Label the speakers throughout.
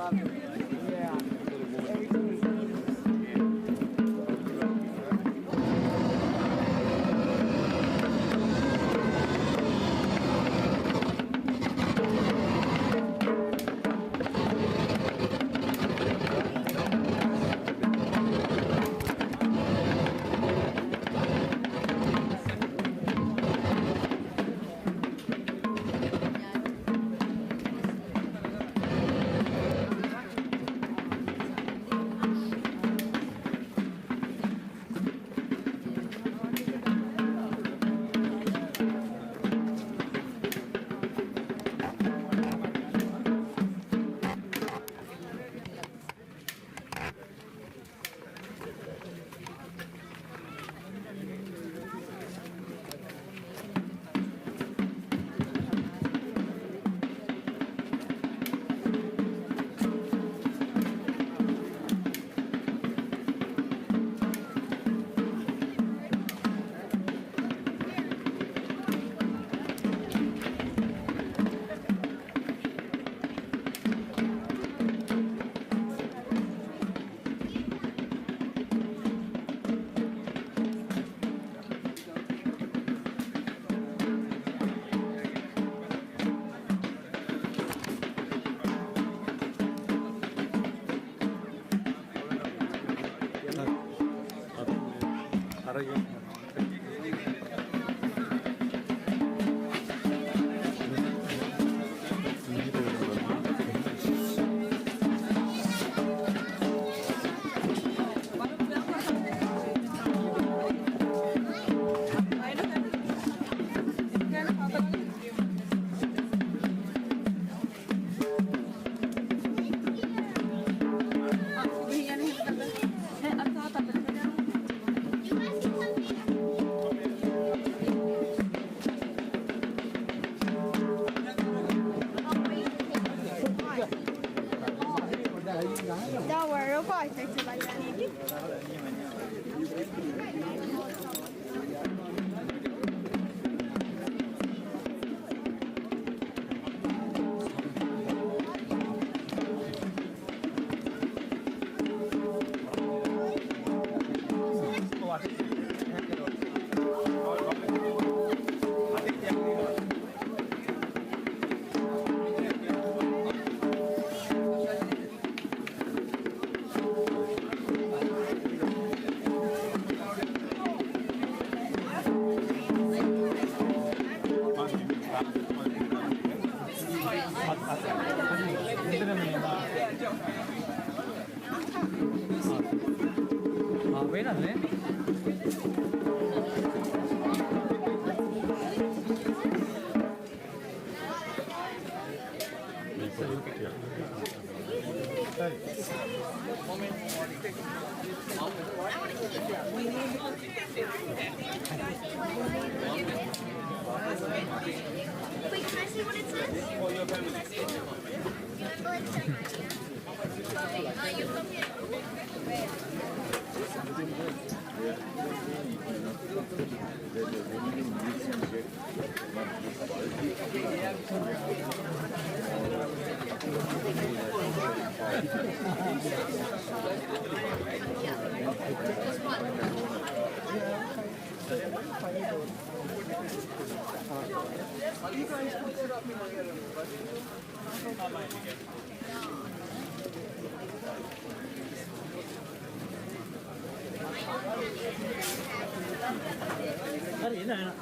Speaker 1: love it. Yeah. Everything is Don't worry, I'll probably fix it like that.
Speaker 2: 왜 났네?
Speaker 3: Wait, can I see what it says? For your family. You come
Speaker 2: Hadi yine.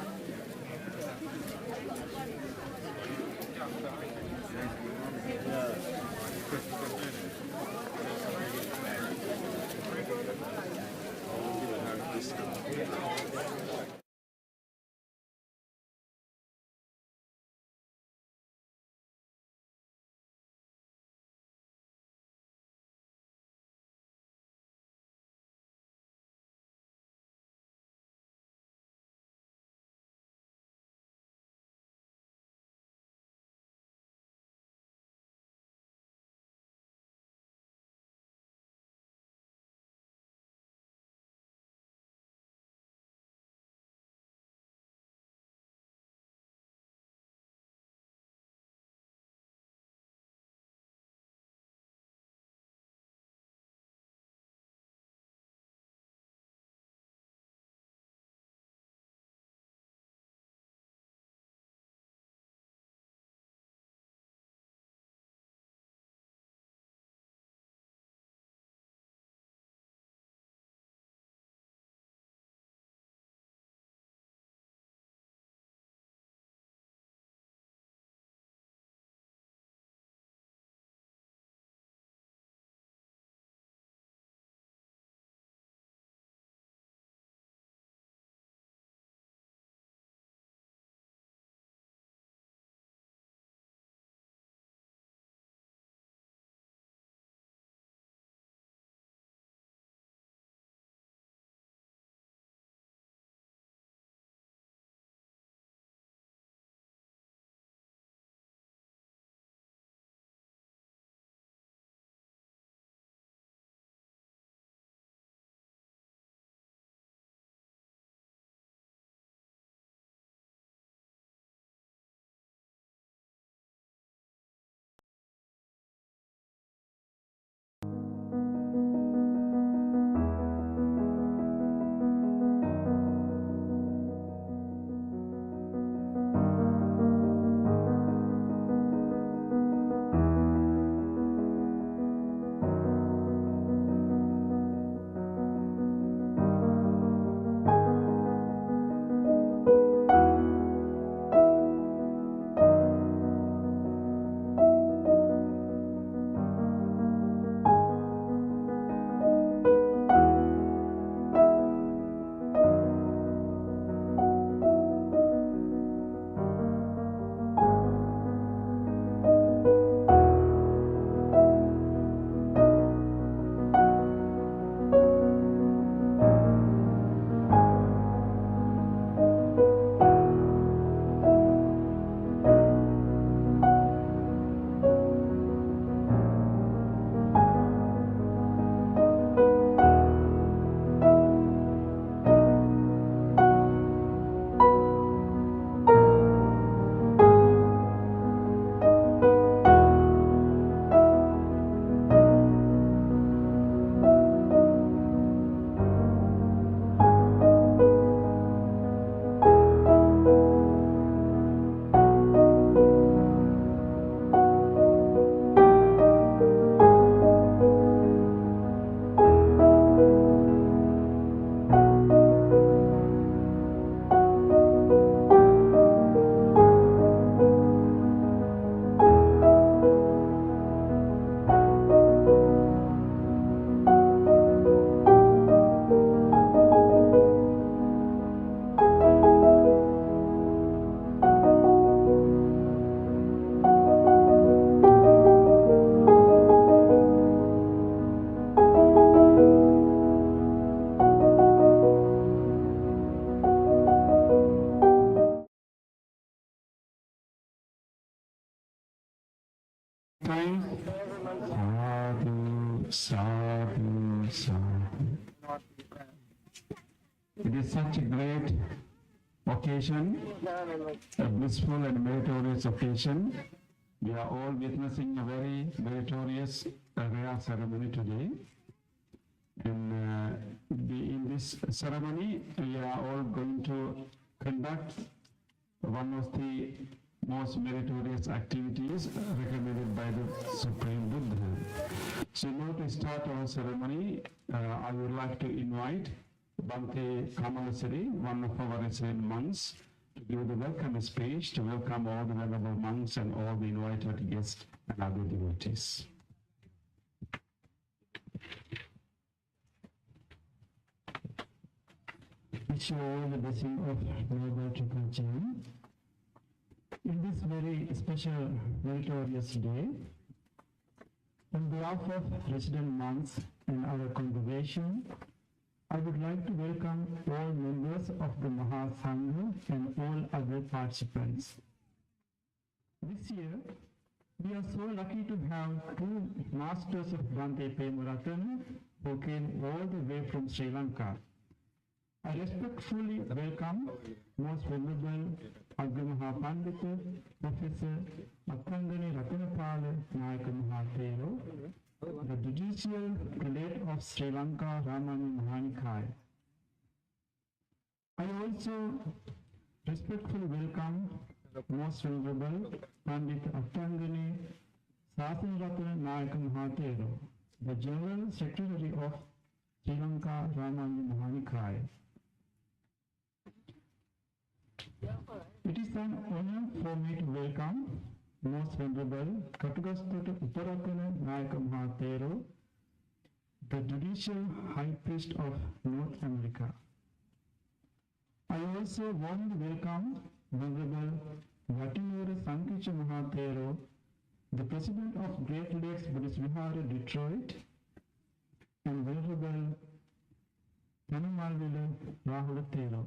Speaker 4: Sadhu, sadhu. It is such a great occasion, a blissful and meritorious occasion. We are all witnessing a very meritorious rare ceremony today. And in this ceremony, we are all going to conduct one of the most meritorious activities recommended by the Supreme Buddha. So now to start our ceremony, I would like to invite Bhante Kamalasari, one of our resident monks, to give the welcome speech to welcome all the venerable monks and all the invited guests and other devotees. Wish you all the blessing of Noble Triple Chain. In this very special, meritorious day, on behalf of resident monks and our congregation, I would like to welcome all members of the Vassāna and all other participants. This year, we are so lucky to have two masters of Bhante Premaratana who came all the way from Sri Lanka. I respectfully welcome most venerable Agamaha Pandita, Professor Matangani Ratanapala Nayaka Mahathero, the judicial prelate of Sri Lanka Ramani Mahanikaya. I also respectfully welcome most venerable Pandit Attangani Sasanaratana Nayaka Mahathero, the General Secretary of Sri Lanka Ramani Mahanikaya. It is an honor for me to welcome most venerable Katugastota Uparakana Nayaka Mahathero, the judicial high priest of North America. I also warmly welcome venerable Vatinura Sankicha Mahathero, the president of Great Lakes Buddhist Vihara, Detroit, and venerable Thanumalvila Rahula Thero.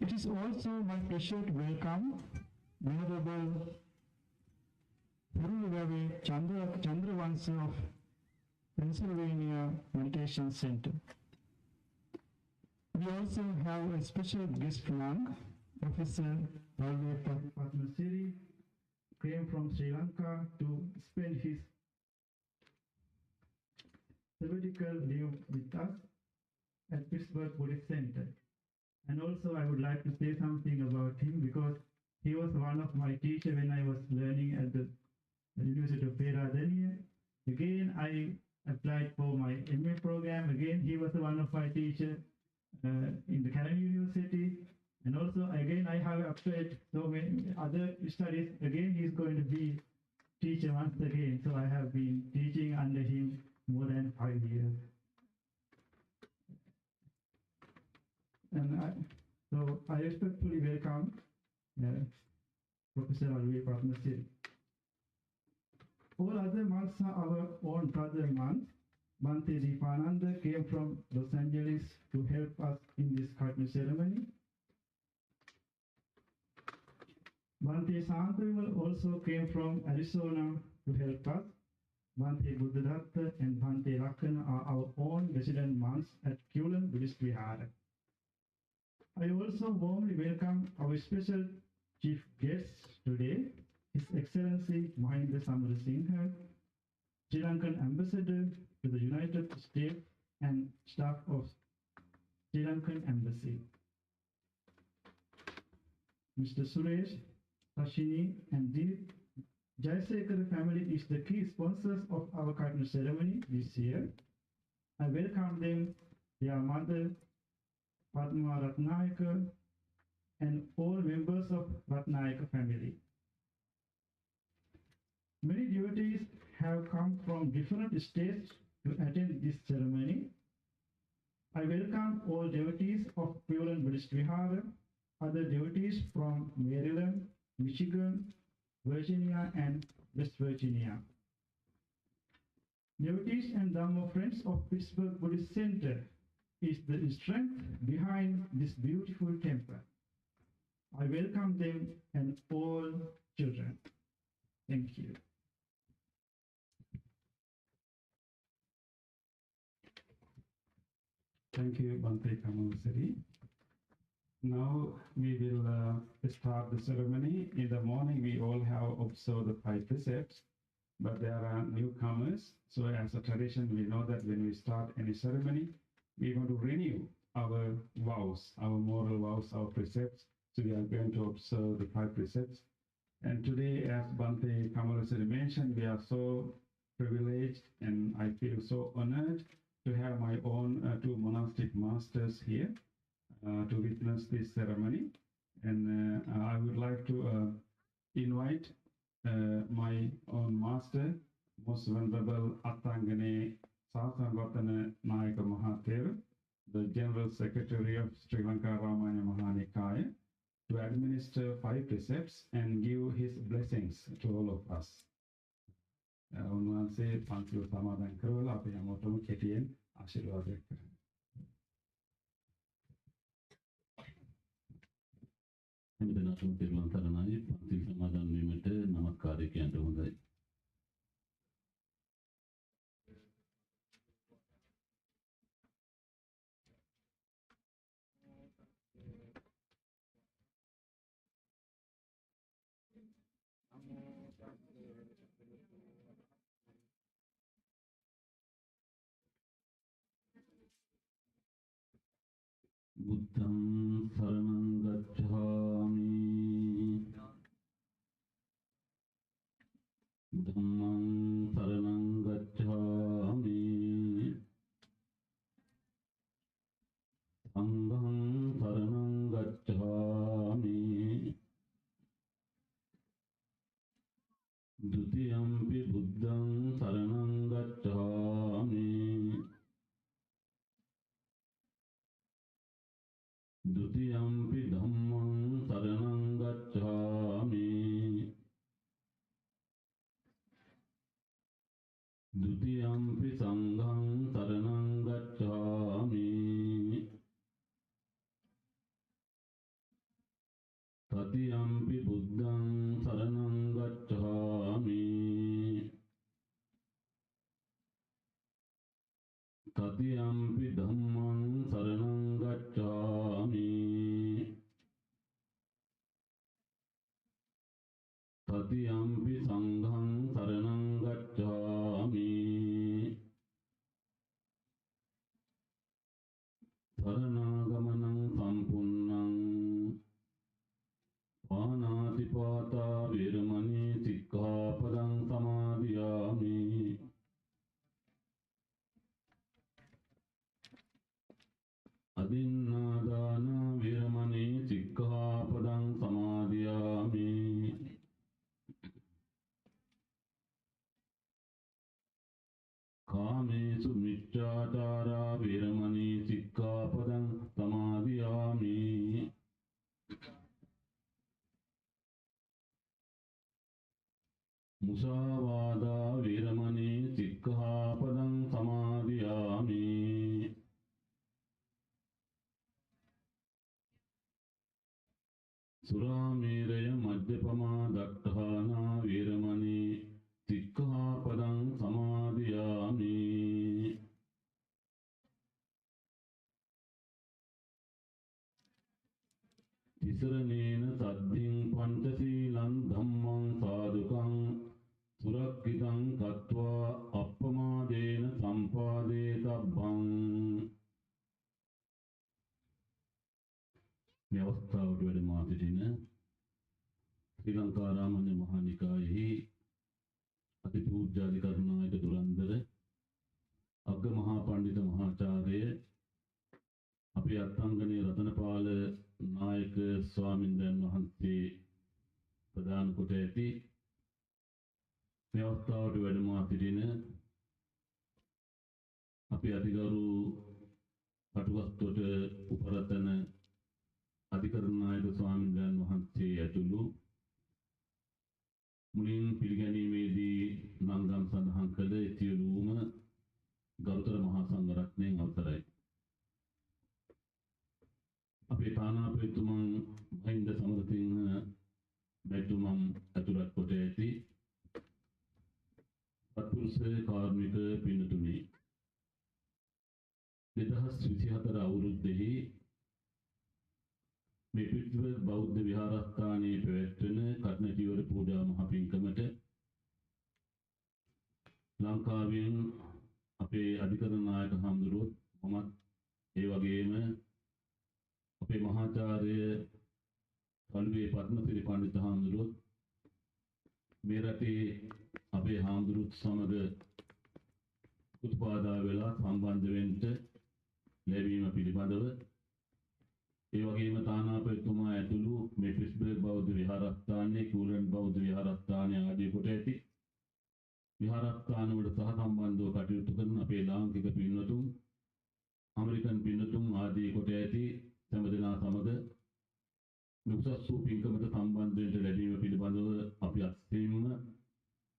Speaker 4: It is also my pleasure to welcome Venerable Purulagave Chandravansa of Pennsylvania Meditation Center. We also have a special guest monk, Professor Robe Padmasiri, came from Sri Lanka to spend his sabbatical leave with us at Pittsburgh Buddhist Center. And also I would like to say something about him because he was one of my teachers when I was learning at the University of Peradeniya. Again, I applied for my MA program. Again, he was one of my teachers in the Katina University. And also, again, I have applied so many other studies. Again, he's going to be teacher once again. So I have been teaching under him more than 5 years. And so I respectfully welcome Professor Robe Padmasiri. All other monks are our own brother monks. Bhante Deepananda came from Los Angeles to help us in this Katina ceremony. Bhante Santavimal also came from Arizona to help us. Bhante Buddhadatta and Bhante Rakkana are our own resident monks at Kulan Buddhist Vihara. I also warmly welcome our special chief guest today, His Excellency Mahinda Samarasinghe, Sri Lankan Ambassador to the United States and staff of Sri Lankan Embassy. Mr. Suresh, Sashini and the Jayasekara family is the key sponsors of our Katina ceremony this year. I welcome them, their mother, Padma Ratnayaka, and all members of Ratnayaka family. Many devotees have come from different states to attend this ceremony. I welcome all devotees of Pureland Buddhist Vihara, other devotees from Maryland, Michigan, Virginia, and West Virginia. Devotees and Dhamma friends of Pittsburgh Buddhist Center is the strength behind this beautiful temple. I welcome them and all children. Thank you.
Speaker 5: Thank you, Bante Kamalsari. Now we will start the ceremony. In the morning, we all have observed the 5 precepts, but there are newcomers. So as a tradition, we know that when we start any ceremony, we want to renew our vows, our moral vows, our precepts. So we are going to observe the 5 precepts. And today, as Bante Kamalsari mentioned, we are so privileged and I feel so honored to have my own 2 monastic masters here to witness this ceremony. And I would like to invite my own master, Most Venerable Attangane Sasanvatana Nayaka Mahathera, the General Secretary of Sri Lanka Ramanya Mahanikaya, to administer 5 precepts and give his blessings to all of us. උන්වහන්සේ පන්තිව සමාදන් කරවලා අපි හැමෝටම කෙටියෙන් ආශිර්වාදයක් කරමු.
Speaker 6: හැමදෙනාටම පෙරවන් සරණයි. පන්තිල් සමාදන් වීමට නමස්කාරය කියන්න හොඳයි. බුද්ධං සරණං ගච්ඡාමි ධම්මං සරණං ගච්ඡාමි සංඝං සරණං ගච්ඡාමි ဒုတိယံ පි බුද්ධං සරණං ගච්ඡාමි Dutiyampi dhammang saranang gacchami Dutiyampi sanghang saranang gacchami Tatiyampi buddhang saranang gacchami Tatiyampi dhammang saranang gacchami Tatiyampi sanghang saranang gacchami Saranaagamanang sampunnang Pānātipātā viramani sikkhapadang samadhiyāmi Adinādāna viramani sikkhapadang samadhiyāmi Kāmesu micchācārā viramani sikkhapadang samadhiyāmi Musāvādā viramani sikkhapadang samadhiyāmi Surameraya Madhyapama Dattana Viramani Sikkhapadang Samadhiyami Tisaranena Saddhing Panchasilang Dhammang Sadhukang Surakkitang Kattva Appamadena Sampādetabbang මේ අවස්ථාවට වැඩම සිටින ශ්‍රී ලංකා රාමඤ්ඤ මහානිකායෙහි අතිපූජ්‍ය කරුණායක දුරන්දර අග්ග මහා පඬිත මහාචාර්ය අපේ අත්අංගනේ රතනපාල නායක ස්වාමින්දයන් වහන්සේ ප්‍රදාන කොට ඇති මේ අවස්ථාවට වැඩම සිටින අපේ අතිගරු කටුවස්තුවට උපරතන අධිකරණායක ස්වාමීන් වහන්සේ ඇතුළු මුලින් පිළිගැනීමේදී නංගම් සඳහන් කළ සියලුම ගරුතර මහා සංඝ රත්නයන් අවසරයි. අපේ තානාපතිතුමන් මහින්ද සමරසිංහ මැතිතුමන් ඇතුළත් කොට ඇති සත්පුරුෂ කාර්මික පින්තුනි 2024 අවුරුද්දෙහි මේ පිටුවේ බෞද්ධ විහාරස්ථානයේ පැවැත්වෙන කර්ණචීවර පූජා මහ පින්කමට ලංකාවෙන් අපේ අධිකරණ නායක හඳුරුවොත් මමත් ඒ වගේම අපේ මහාචාර්ය කළුවේ පද්මසිරි පඬිතු හඳුරුවොත් මේ රටේ අපේ හඳුරුත් සමග උත්පාදා වෙලා සම්බන්ධ වෙන්න ලැබීම පිළිබඳව ඒ වගේම තානාපතිතුමා ඇතුළු මේ පිටුවේ බෞද්ධ විහාරස්ථානයේ කූලන් බෞද්ධ විහාරස්ථානයේ ආදී කොට ඇති විහාරස්ථාන වලට සහ සම්බන්ධව කටයුතු කරන අපේ ලාංකික පින්වතුන් ඇමරිකන් පින්වතුන් ආදී කොට ඇති හැම දෙනා සමග උසස් වූ පින්කමට සම්බන්ධ වෙන්න ලැබීම පිළිබඳව අපි අත්‍යවශ්‍යම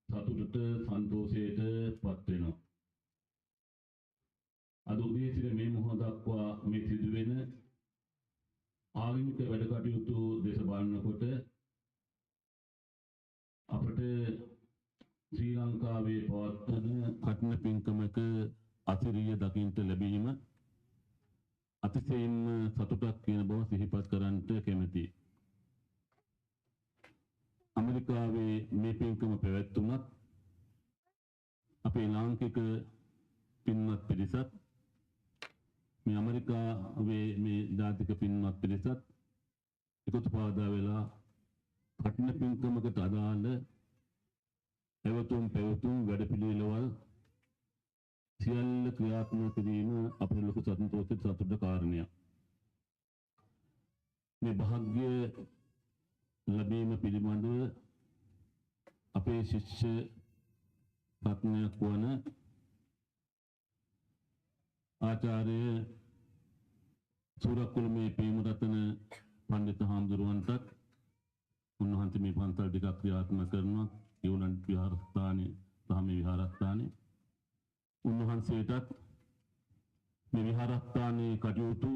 Speaker 6: සතුටට සන්තෝෂයට පත් වෙනවා. අද උදේ සිට මේ මොහොත දක්වා මේ සිදුවෙන ආගමික වැඩ කටයුතු දේශ බලනකොට අපට ශ්‍රී ලංකාවේ පවත්වන කඨින පින්කමක අසිරිය දකින්ට ලැබීම අතිශයින්ම සතුටක් කියන බව සිහිපත් කරන්නට කැමැතියි. ඇමරිකාවේ මේ පින්කම පැවැත්වුණත් අපේ ලාංකික පින්වත් පිරිසත් මේ ඇමරිකාවේ මේ ජාතික පින්වත් පිරිසත් එකතු පාදා වෙලා කඨින පින්කමකට අදාළ එවතුම් පැවතුම් වැඩපිළිවෙළවල් සියල්ල ක්‍රියාත්මක කිරීම අපේ ලොකු සතුට කාරණයක්. මේ භාග්‍ය ලැබීම පිළිබඳව අපේ ශිෂ්‍ය රත්නයක් වන ආචාර්ය සූරකුළුමේ ප්‍රේමරතන පඬිතු හාමුදුරුවන්ටත් උන්වහන්සේ මේ පන්සල් දෙකක් ක්‍රියාත්මක කරනවා යෝලන් විහාරස්ථානයේ සහ මේ විහාරස්ථානයේ උන්වහන්සේටත් මේ විහාරස්ථානයේ කටයුතු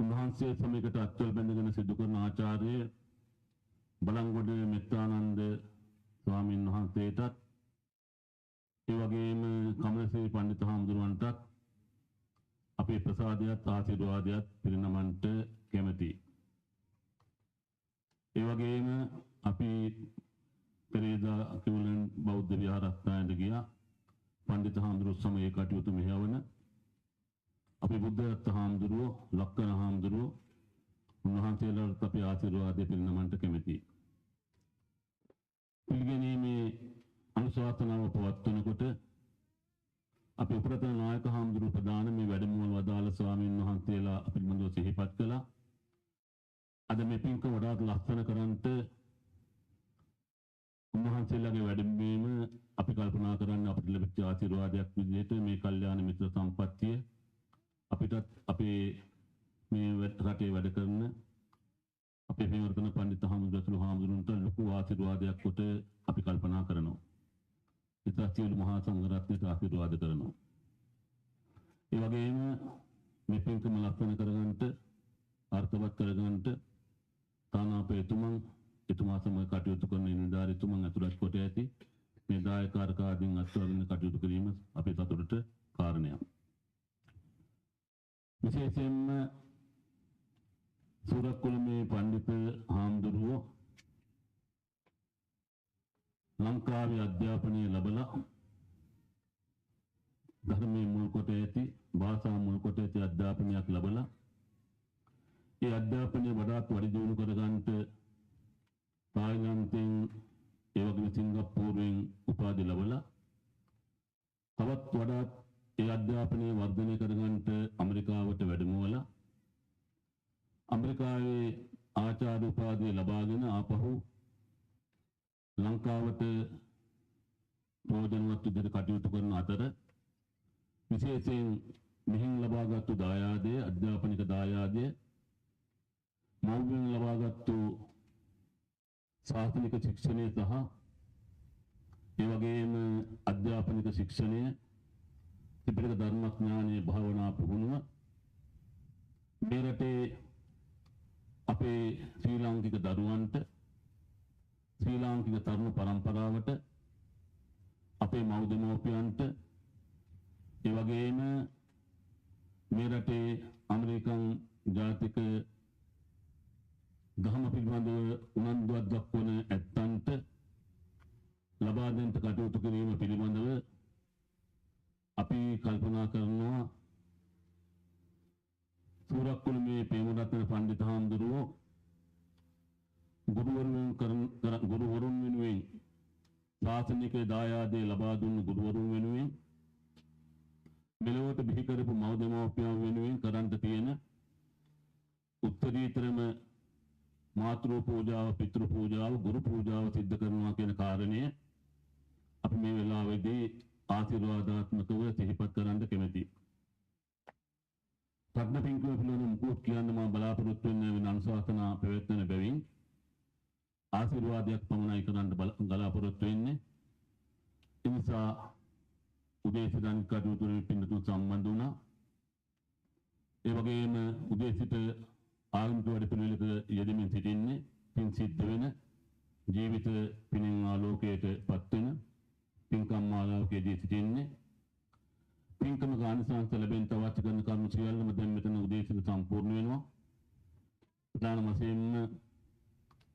Speaker 6: උන්වහන්සේ සමයකට අත්වල බැඳගෙන සිදු කරන ආචාර්ය බලංගොඩ මෙත්තානන්ද ස්වාමීන් වහන්සේටත් ඒ වගේම කමලශ්‍රී පඬිතු හාමුදුරුවන්ටත් අපේ ප්‍රසාදයක් ආශිර්වාදයක් පිරිනමන්නට කැමැතියි. ඒ වගේම අපි පෙරේදා කිවුලන් බෞද්ධ විහාරස්ථානයට ගියා. පඬිතු හාමුදුරුවෝ සමග කටයුතු මෙහෙවන අපේ බුද්ධරත්න හාමුදුරුවෝ ලක්කන හාමුදුරුවෝ උන්වහන්සේලාට අපි ආශිර්වාදය පිරිනමන්නට කැමැතියි. පිළිගැනීමේ අනුශාසනාව පවත්වනකොට අපේ උපරතන නායක හාමුදුරුවෝ ප්‍රදාන මේ වැඩමුළුව වදාළ ස්වාමීන් වහන්සේලා අපිට මුදව සිහිපත් කළා. අද මේ පින්කම වඩාත් ලස්සන කරන්නට උන්වහන්සේලාගේ වැඩමවීම අපි කල්පනා කරන්න අපිට ලැබිච්ච ආශිර්වාදයක් විදිහට මේ කල්යාණ මිත්‍ර සම්පත්තිය අපිටත් අපේ මේ රටේ වැඩ කරන අපේ ප්‍රේමරතන පඬිතු හාමුදුරුවන්ට ලොකු ආශිර්වාදයක් කොට අපි කල්පනා කරනවා. ඉතින් මහා සංඝරත්නයට ආශිර්වාද කරනවා. ඒ වගේම මේ පින්කම ලස්සන කරගන්නට අර්ථවත් කරගන්නට තානාපතිතුමන් එතුමා සමග කටයුතු කරන නිලධාරීතුමන් ඇතුළත් කොට ඇති මේ දායකාරකාදීන් අත්වගෙන කටයුතු කිරීම අපේ සතුටට කාරණයක්. විශේෂයෙන්ම සූරකුළුමේ පඬිතු හාමුදුරුවෝ ලංකාවේ අධ්‍යාපනය ලැබලා ධර්මයේ මුල් කොට ඇති භාෂා මුල් කොට ඇති අධ්‍යාපනයක් ලැබලා ඒ අධ්‍යාපනය වඩාත් වැඩි දියුණු කරගන්නට තායිලන්තයෙන් ඒ වගේම සිංගප්පූරුවෙන් උපාධි ලැබලා තවත් වඩාත් ඒ අධ්‍යාපනය වර්ධනය කරගන්නට ඇමරිකාවට වැඩමවලා ඇමරිකාවේ ආචාර්ය උපාධිය ලබාගෙන ආපහු ලංකාවට ප්‍රයෝජනවත් විදිහට කටයුතු කරන අතර විශේෂයෙන් මෙහින් ලබාගත්තු දායාදය අධ්‍යාපනික දායාදය මව්බියෙන් ලබාගත්තු ශාස්ත්‍රීය ශික්ෂණය සහ ඒ වගේම අධ්‍යාපනික ශික්ෂණය ත්‍රිපිටක ධර්මඥානයේ භාවනා පුහුණුව මේ රටේ අපේ ශ්‍රී ලාංකික දරුවන්ට ශ්‍රී ලාංකික තරුණ පරම්පරාවට අපේ මව් දෙමව්පියන්ට ඒ වගේම මේ රටේ ඇමරිකන් ජාතික දහම පිළිබඳව උනන්දුවක් දක්වන ඇත්තන්ට ලබා දෙන්න කටයුතු කිරීම පිළිබඳව අපි කල්පනා කරනවා සූරක්කුළුමේ ප්‍රේමරත්න පණ්ඩිත හාමුදුරුවෝ ගුරුවරුන් වෙනුවෙන් ශාසනික දායාදේ ලබා දුන්න ගුරුවරුන් වෙනුවෙන් මෙලොවට බිහි කරපු මව් දෙමව්පියන් වෙනුවෙන් කරන්ට තියෙන උත්තරීතරම මාතෘ පූජාව, පිතෘ පූජාව, ගුරු පූජාව සිද්ධ කරනවා කියන කාරණය අපි මේ වෙලාවේදී ආශිර්වාදාත්මකව සිහිපත් කරන්න කැමැතියි. පද්ම පින්කම පිළිබඳව මුකුත් කියන්න මම බලාපොරොත්තු වෙන්නේ වෙන අනුශාසනා පැවැත්වෙන බැවින් ආශිර්වාදයක් පමණයි කරන්න බලාපොරොත්තු වෙන්නේ. ඒ නිසා උදේ සිට අනිත් කටයුතු වලින් පින්නතුන් සම්බන්ධ වුණා. ඒ වගේම උදේ සිට ආගමික වැඩපිළිවෙලක යෙදෙමින් සිටින්නේ පින් සිද්ධ වෙන ජීවිත පිනින් ආලෝකයට පත් වෙන පින්කම් මාලාවකදී සිටින්නේ පින්කම ගානසංස ලැබෙන තවත් කරන කර්ම සියල්ලම දැන් මෙතන උදේ සිට සම්පූර්ණ වෙනවා. ප්‍රධාන වශයෙන්ම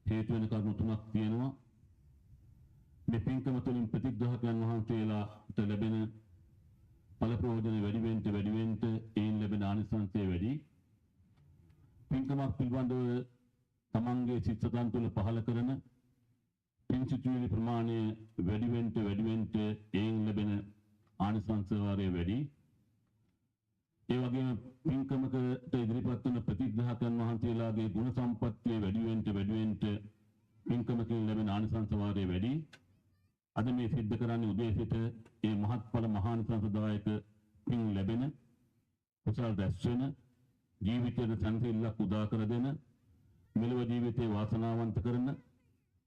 Speaker 6: හේතු වෙන කරුණු තුනක් තියෙනවා. මේ පින්කම තුළින් ප්‍රතිග්‍රාහකයන් වහන්සේලාට ලැබෙන ඵල ප්‍රයෝජන වැඩි වෙන්න ඒන් ලැබෙන ආනිසංසය වැඩි. පින්කමක් පිළිබඳව තමන්ගේ සිත්සතන් තුළ පහළ කරන පින්සිතුවිලි ප්‍රමාණය වැඩි වෙන්න ඒන් ලැබෙන ආනිසංස වාරය වැඩි. ඒ වගේම පින්කමකට ඉදිරිපත් වන ප්‍රතිග්‍රාහකයන් වහන්සේලාගේ ගුණ සම්පත්තිය වැඩි වෙන්න පින්කමකින් ලැබෙන ආනිසංස වාරය වැඩි. අද මේ සිද්ධ කරන්නේ උදේ සිට මේ මහත්ඵල මහානිසංසදායක පින් ලැබෙන කුසල රැස් වෙන ජීවිතයේ සංසිල්ලක් උදා කර දෙන මෙලොව ජීවිතේ වාසනාවන්ත කරන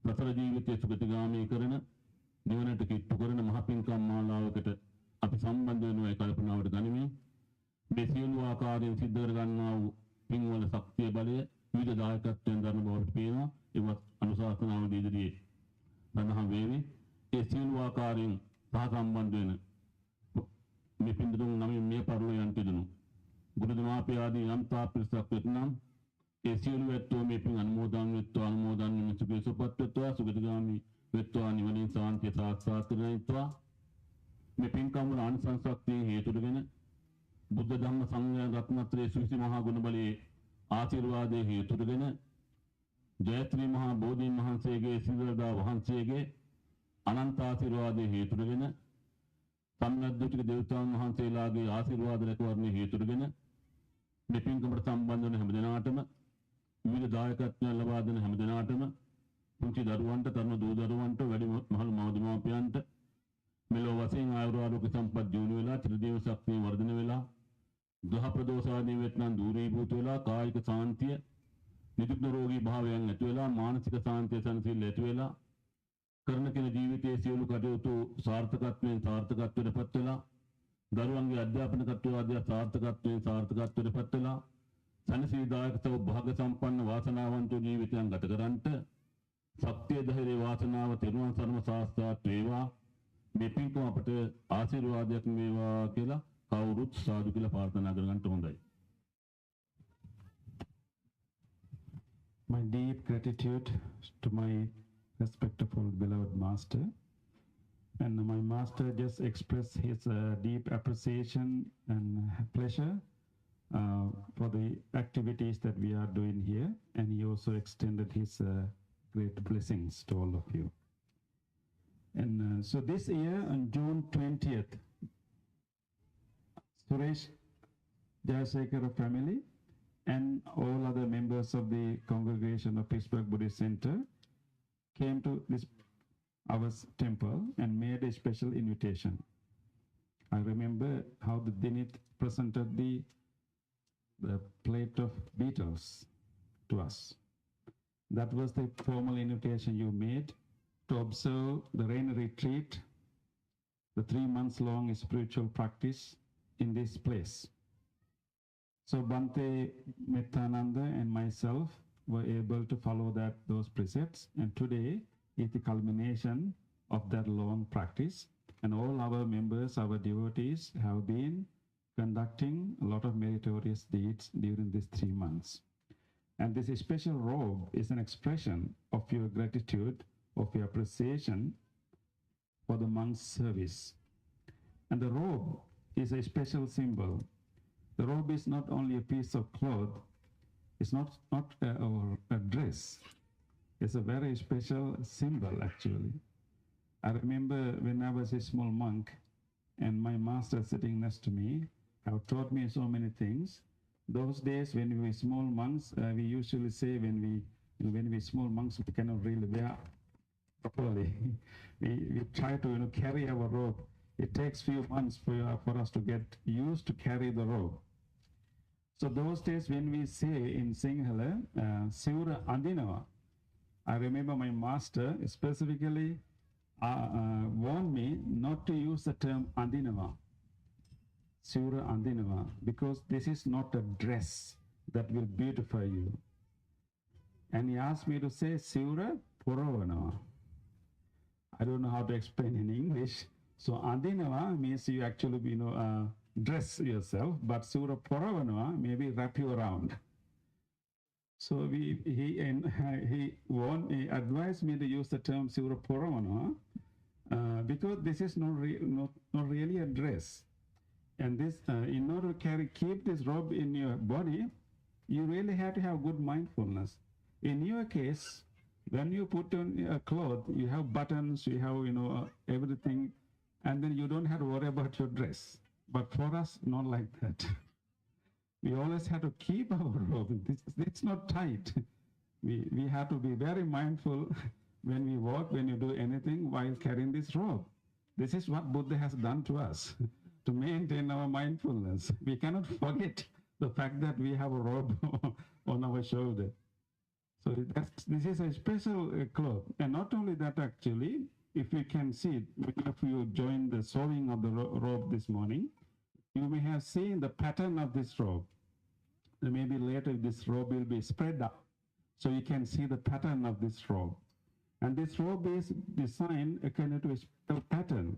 Speaker 6: සතර ජීවිතයේ සුගතිගාමී කරන නිවනට කිට්ටු කරන මහ පින්කම් මාලාවකට අපි සම්බන්ධ වෙනවා කල්පනාවට ගනිමින් මේ සියලු ආකාරයෙන් සිද්ධ කර ගන්නා වූ පින්වල ශක්තිය බලය විවිධ දායකත්වයෙන් දරන බවට පේනවා. ඒවත් අනුශාසනාව ඉදිරියේ සඳහන් වේවි. ඒ සියලු ආකාරයෙන් සහ සම්බන්ධ වෙන මේ පින්දුන් නමින් මේ පරිලෝයන්ට දුණු ගුරු දෙමාපිය ආදී යම්තා පිරිසක් වෙතනම් ඒ සියලු ඇත්තෝ මේ පින් අනුමෝදන් වෙත්වා සුඛේ සුපත් වෙත්වා සුගතිගාමී වෙත්වා නිවනින් සාන්තිය සාක්ෂාත් කරගනිත්වා. මේ පින්කම් වල ආනිසංසක්තිය හේතුගෙන බුද්ධ ධම්ම සංඝ රත්නත්‍රයේ සුවිසි මහා ගුණ බලයේ ආශිර්වාදයේ හේතුගෙන ජයත්‍රි මහා බෝධීන් වහන්සේගේ සිල්වදා වහන්සේගේ අනන්ත ආශිර්වාදයේ හේතුගෙන සම්නද්දුතික දේවතාවුන් වහන්සේලාගේ ආශිර්වාද රැකවරණයේ හේතුගෙන මේ පින්කමට සම්බන්ධ වන හැම දිනාටම විවිධ දායකත්වයන් ලබා දෙන හැම දිනාටම පුංචි දරුවන්ට තරුණ දූ දරුවන්ට වැඩි මහලු මව්දෙමාපියන්ට මෙලොව වශයෙන් ආයුරාරෝග්‍ය සම්පත් දියුණු වෙලා ත්‍රිදේව ශක්තිය වර්ධනය වෙලා ග්‍රහ ප්‍රදෝෂාදී වෙත්නම් දූරීභූත වෙලා කායික සාන්තිය නිදුක් නිරෝගී භාවයන් ඇති වෙලා මානසික සාන්තිය සංසිල් ඇති වෙලා කරන කෙන ජීවිතයේ සියලු කටයුතු සාර්ථකත්වයටපත් වෙලා දරුවන්ගේ අධ්‍යාපන කටයුතු සාර්ථකත්වයටපත් වෙලා සනසීදායක සෞභාග්‍ය සම්පන්න වාසනාවන්ත ජීවිතයන් ගත කරන්ට ශක්තිය ධෛර්ය වාසනාව තෙරුවන් සරණ සාස්ත්‍රාත් වේවා. මේ පින්කම අපට ආශිර්වාදයක් වේවා කියලා කවුරුත් සාදු කියලා ප්‍රාර්ථනා කරගන්න හොඳයි.
Speaker 5: My deep gratitude to my respectful beloved master, and my master just expressed his deep appreciation and pleasure for the activities that we are doing here, and he also extended his great blessings to all of you. And so this year on June 20th, Suresh Jayasekara family and all other members of the congregation of Pittsburgh Buddhist Center came to this our temple and made a special invitation. I remember how the Dinit presented the plate of beetles to us. That was the formal invitation you made to observe the rain retreat, the 3 months long spiritual practice in this place. So Bhante Mettananda and myself were able to follow those precepts, and today is the culmination of that long practice, and all our members, our devotees have been conducting a lot of meritorious deeds during these 3 months. And this special robe is an expression of your gratitude, of your appreciation for the monk's service. And the robe is a special symbol. The robe is not only a piece of cloth, it's not a dress. It's a very special symbol, actually. I remember when I was a small monk and my master sitting next to me have taught me so many things. Those days when we were small monks, we usually say when we small monks, we cannot really wear properly. we try to carry our robe. It takes few months for us to get used to carry the robe. So those days when we say in Sinhala, Sivura Andinawa, I remember my master specifically warned me not to use the term Andinawa, Sivura Andinawa, because this is not a dress that will beautify you. And he asked me to say Sivura Puravanawa. I don't know how to explain in English. So Andinawa means you actually, dress yourself, but Sura Puravanawa maybe wrap you around. So he advised me to use the term Sura Puravanawa because this is not really a dress. And this, in order to keep this robe in your body, you really have to have good mindfulness. In your case, when you put on a cloth, you have buttons, you have, everything, and then you don't have to worry about your dress. But for us, not like that. We always have to keep our robe. It's not tight. We have to be very mindful when we walk, when you do anything while carrying this robe. This is what Buddha has done to us, to maintain our mindfulness. We cannot forget the fact that we have a robe on our shoulder. So this is a special cloth. And not only that, actually, if you can see, if you join the sewing of the robe this morning, you may have seen the pattern of this robe. And maybe later this robe will be spread out, so you can see the pattern of this robe. And this robe is designed according to a special pattern.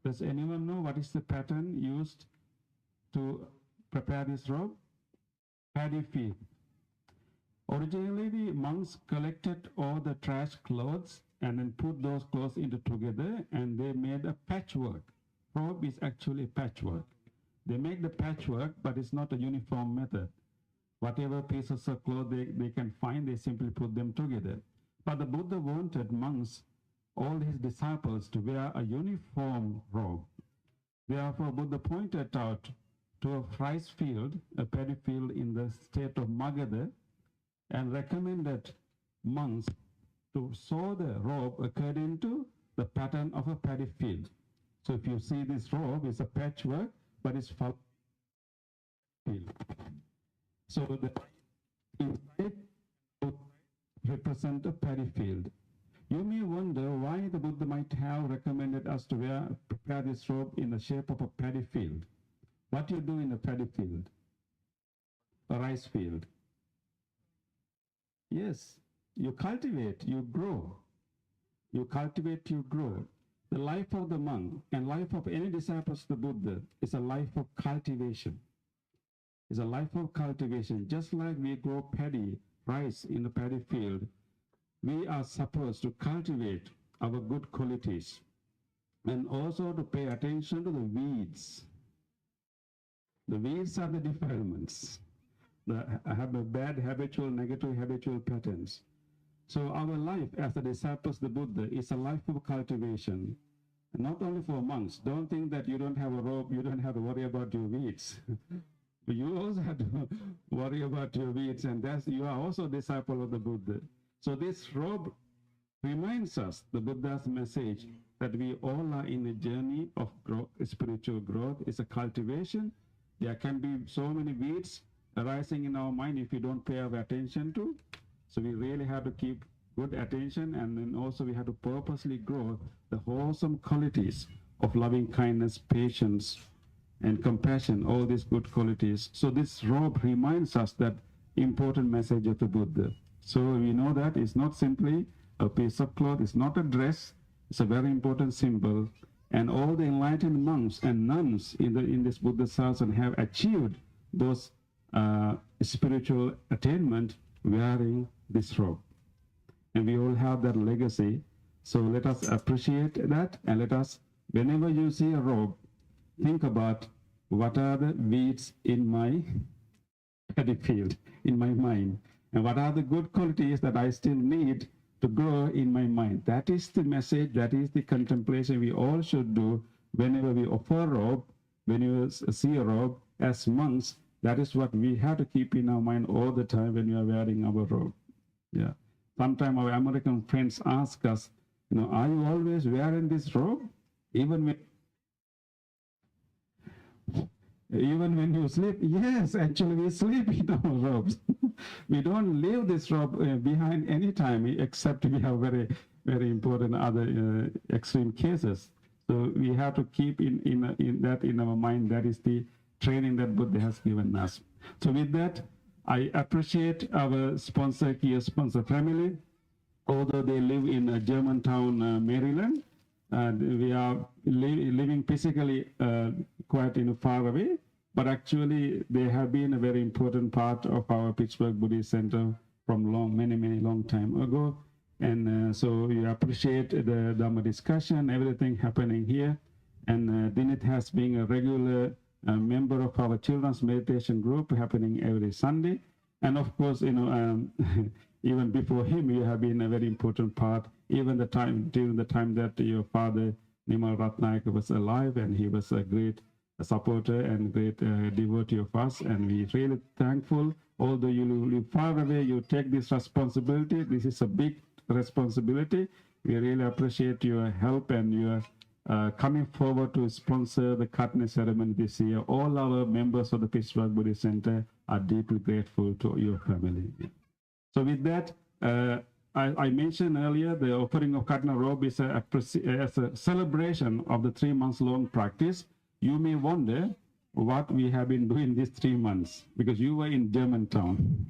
Speaker 5: Does anyone know what is the pattern used to prepare this robe? Paddy field. Originally, the monks collected all the trash clothes and then put those clothes together, and they made a patchwork. Robe is actually patchwork. They make the patchwork, but it's not a uniform method. Whatever pieces of cloth they can find, they simply put them together. But the Buddha wanted monks, all his disciples, to wear a uniform robe. Therefore, Buddha pointed out to a rice field, a paddy field in the state of Magadha, and recommended monks to sew the robe according to the pattern of a paddy field. So if you see this robe, it's a patchwork, but it's field. So the inside represent a paddy field. You may wonder why the Buddha might have recommended us to prepare this robe in the shape of a paddy field. What do you do in a paddy field? A rice field. Yes, you cultivate, you grow. You cultivate, you grow. The life of the monk and life of any disciples of the Buddha is a life of cultivation. It's a life of cultivation. Just like we grow paddy, rice in the paddy field, we are supposed to cultivate our good qualities and also to pay attention to the weeds. The weeds are the defilements. Have a bad habitual, negative habitual patterns. So our life as the disciples of the Buddha is a life of cultivation. Not only for monks. Don't think that you don't have a robe, you don't have to worry about your weeds. You also have to worry about your weeds, and you are also a disciple of the Buddha. So this robe reminds us, the Buddha's message, that we all are in a journey of growth, spiritual growth. It's a cultivation. There can be so many weeds arising in our mind if we don't pay our attention to. So we really have to keep good attention, and then also we have to purposely grow the wholesome qualities of loving kindness, patience, and compassion, all these good qualities. So this robe reminds us that important message of the Buddha. So we know that it's not simply a piece of cloth, it's not a dress, it's a very important symbol. And all the enlightened monks and nuns in this Buddha Sasana have achieved those spiritual attainment wearing this robe. And we all have that legacy. So let us appreciate that, and let us, whenever you see a robe, think about what are the weeds in my paddy field, in my mind, and what are the good qualities that I still need to grow in my mind. That is the message, that is the contemplation we all should do whenever we offer a robe, when you see a robe as monks. That is what we have to keep in our mind all the time when we are wearing our robe. Yeah. Sometimes our American friends ask us, are you always wearing this robe? Even when you sleep? Yes, actually we sleep in our robes. We don't leave this robe behind any time, except we have very, very important other extreme cases. So we have to keep in that in our mind. That is the training that Buddha has given us. So with that, I appreciate our sponsor, Kia sponsor family. Although they live in Germantown, Maryland, we are living physically quite far away, but actually they have been a very important part of our Pittsburgh Buddhist Center from many long time ago. And so we appreciate the Dhamma discussion, everything happening here. And Dinit has been a regular member of our children's meditation group happening every Sunday. And of course, even before him, you have been a very important part, even during the time that your father, Nimal Ratnayaka, was alive, and he was a great supporter and great devotee of us, and we really thankful. Although you live far away, you take this responsibility. This is a big responsibility. We really appreciate your help and your coming forward to sponsor the Katina ceremony this year. All our members of the Pittsburgh Buddhist Center are deeply grateful to your family. So with that, I mentioned earlier the offering of Katina robe is a celebration of the 3 months long practice. You may wonder what we have been doing these 3 months, because you were in Germantown.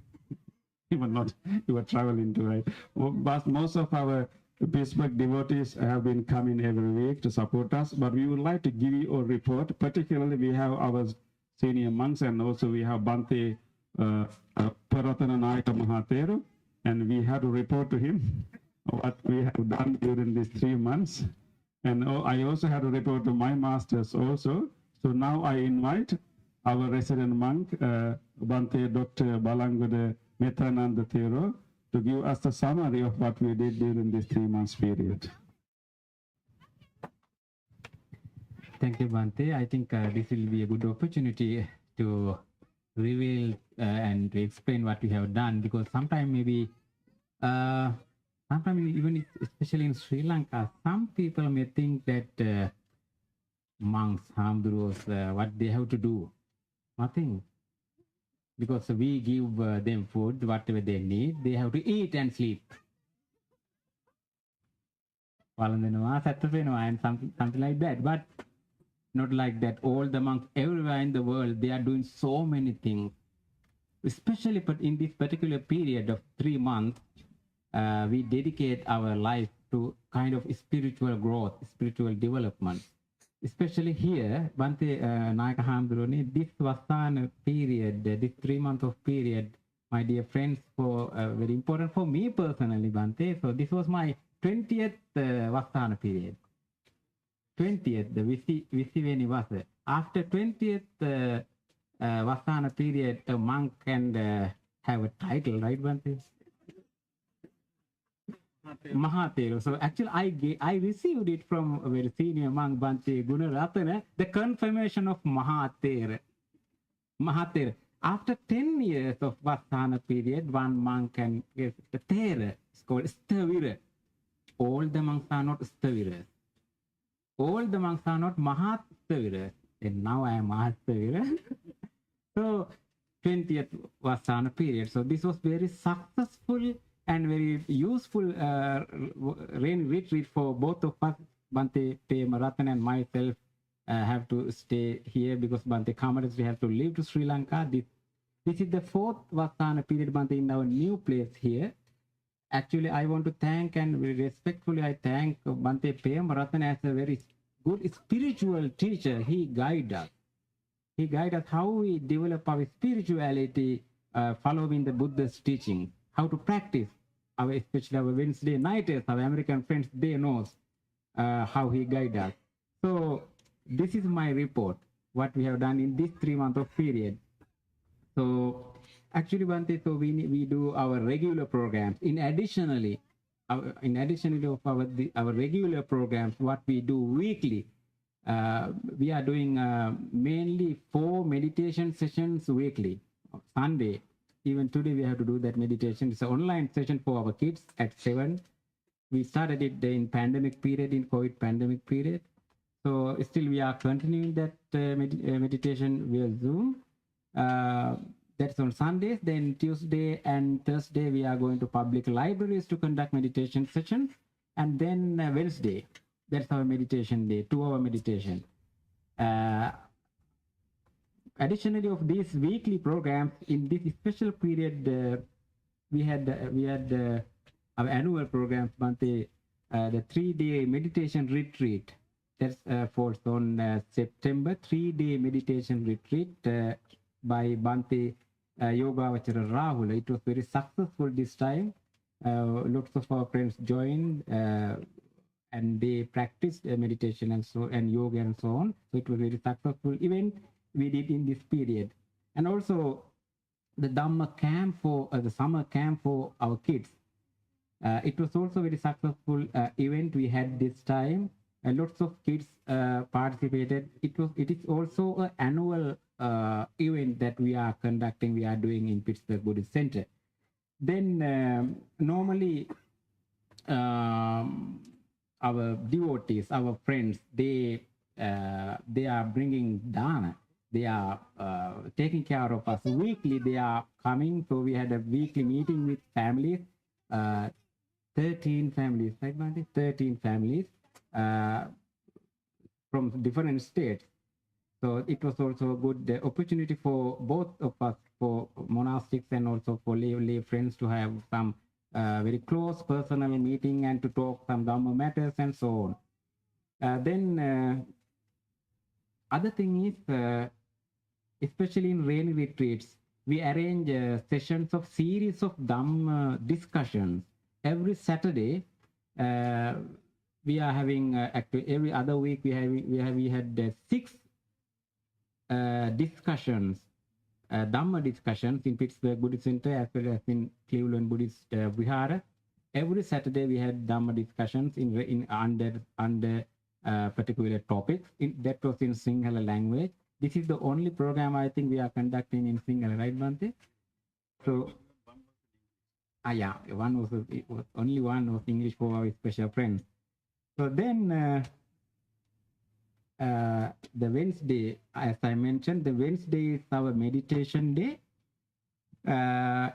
Speaker 5: You were traveling to, right? But most of our Pittsburgh devotees have been coming every week to support us, but we would like to give you a report. Particularly, we have our senior monks, and also we have Bhante Paratana Nayaka Mahathero, and we have to report to him what we have done during these 3 months. And I also had to report to my masters also. So now I invite our resident monk, Bhante Dr. Balangude Methananda Thero, to give us a summary of what we did during this 3 months period.
Speaker 2: Thank you, Bhante. I think this will be a good opportunity to reveal and to explain what we have done, because sometimes even especially in Sri Lanka, some people may think that monks, Hamdurus, what they have to do, nothing. Because we give them food, whatever they need, they have to eat and sleep. And something like that. But not like that. All the monks everywhere in the world, they are doing so many things. Especially but in this particular period of 3 months, we dedicate our life to kind of spiritual growth, spiritual development. Especially here, Bhante Nayaka Hamduroni, this Vassāna period, this 3 months of period, my dear friends, for very important for me personally, Bhante. So this was my 20th Vassāna period. 20th, the Visiveni Vasa. After 20th Vassāna period, a monk can have a title, right, Bhante? Mahathero. So actually, I received it from a very senior monk, Bhante Gunaratana, the confirmation of Mahathero. After 10 years of Vassāna period, one monk can get the Thera. It's called Stavira. All the monks are not Staviras. All the monks are not Mahastaviras. And now I am Mahastavira. So 20th Vassāna period. So this was very successful and very useful retreat for both of us. Bhante Marathan and myself have to stay here because Bhante Kamadas, we have to leave to Sri Lanka. This is the 4th Vassāna period, Bhante, in our new place here. Actually, I want to thank and very respectfully I thank Bhante Marathan as a very good spiritual teacher. He guides us. He guides us how we develop our spirituality following the Buddha's teaching, how to practice, especially our Wednesday nighters, our American friends, they know how he guides us. So this is my report, what we have done in this 3 month of period. So actually, Bhante, so we do our regular programs. In addition of our regular programs, what we do weekly, we are doing mainly 4 meditation sessions weekly. Sunday, even today we have to do that meditation. It's an online session for our kids at 7. We started it in pandemic period, in COVID pandemic period. So still we are continuing that meditation via Zoom. That's on Sundays. Then Tuesday and Thursday we are going to public libraries to conduct meditation sessions. And then Wednesday, that's our meditation day, 2-hour meditation. Additionally of these weekly programs, in this special period, we had our annual programs, Bhante, the 3-day meditation retreat. That's falls on September, 3-day meditation retreat by Bhante Yogavachara Rahul. It was very successful this time. Lots of our friends joined and they practiced meditation and yoga and so on. So it was a very successful event we did in this period. And also the Dhamma camp for the summer camp for our kids. It was also very successful event we had this time. Lots of kids participated. It is also an annual event that we are conducting. We are doing in Pittsburgh Buddhist Center. Then normally our devotees, our friends, they are bringing dana. They are taking care of us weekly. They are coming. So we had a weekly meeting with families, 13 families, right, Bhante? 13 families from different states. So it was also a good opportunity for both of us, for monastics and also for lay friends, to have some very close personal meeting and to talk some Dhamma matters and so on. Then other thing is, especially in rainy retreats, we arrange sessions of series of Dhamma discussions. Every Saturday, we are having every other week we had 6 discussions, Dhamma discussions in Pittsburgh Buddhist Center as well as in Cleveland Buddhist Vihara. Every Saturday we had Dhamma discussions in under particular topics. That was in Sinhala language. This is the only program I think we are conducting in Sinhala, right, Bhante? So, yeah, only one was English for our special friends. So then the Wednesday, as I mentioned, the Wednesday is our meditation day.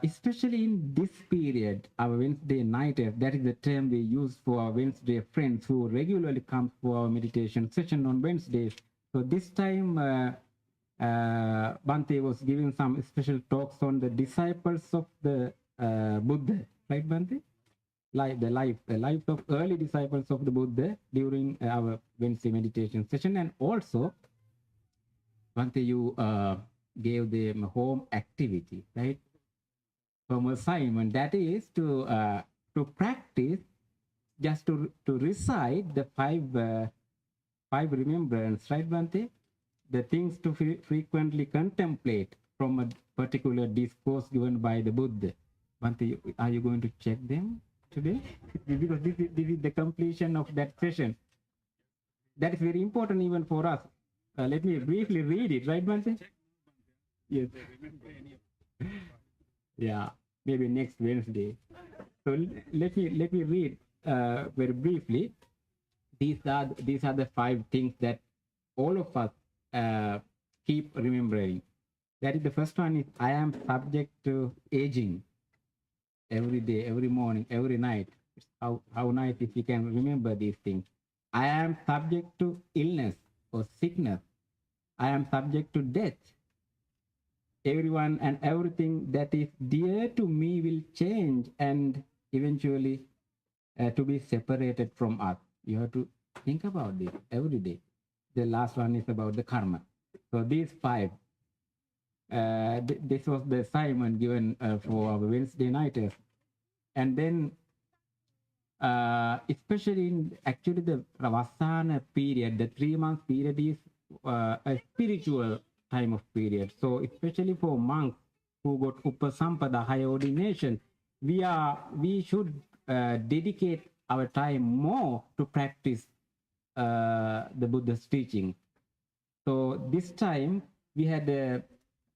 Speaker 2: Especially in this period, our Wednesday night, that is the term we use for our Wednesday friends who regularly come for our meditation session on Wednesdays. So this time, Bhante was giving some special talks on the disciples of the Buddha, right, Bhante? The life of early disciples of the Buddha during our Wednesday meditation session. And also, Bhante, you gave them a home activity, right? Home assignment, that is to practice, just to recite the five remembrance, right, Bhante? The things to frequently contemplate from a particular discourse given by the Buddha. Bhante, are you going to check them today? Because this is the completion of that session. That is very important even for us. Let me briefly read it, right, Bhante? Yes. Yeah, maybe next Wednesday. So let me read very briefly. These are the 5 things that all of us keep remembering. That is, the first one is, I am subject to aging. Every day, every morning, every night. How nice if you can remember these things. I am subject to illness or sickness. I am subject to death. Everyone and everything that is dear to me will change and eventually to be separated from us. You have to Think about this every day. The last one is about the karma. So these 5, this was the assignment given for our Wednesday nighters. And then, especially in actually the Vassāna period, the 3-month period is a spiritual time of period. So especially for monks who got Upasampada, high ordination, we should dedicate our time more to practice the Buddha's teaching. So this time we had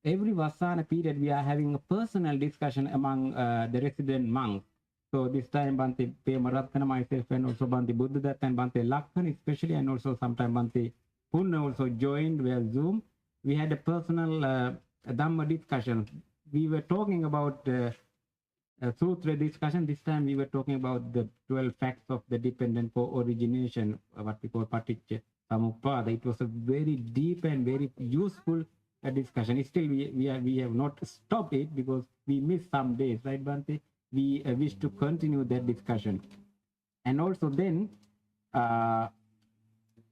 Speaker 2: every Vassāna period we are having a personal discussion among the resident monks. So this time Bhante Pemarattana, myself, and also Bhante Buddhadatta and Bhante Lakhan especially, and also sometime Bhante Punna also joined via Zoom. We had a personal Dhamma discussion. We were talking about Sutra discussion. This time we were talking about the 12 facts of the dependent co-origination, what we call Paticca Samuppada. It was a very deep and very useful discussion. Still, we have not stopped it because we missed some days, right, Bhante? We wish to continue that discussion. And also then,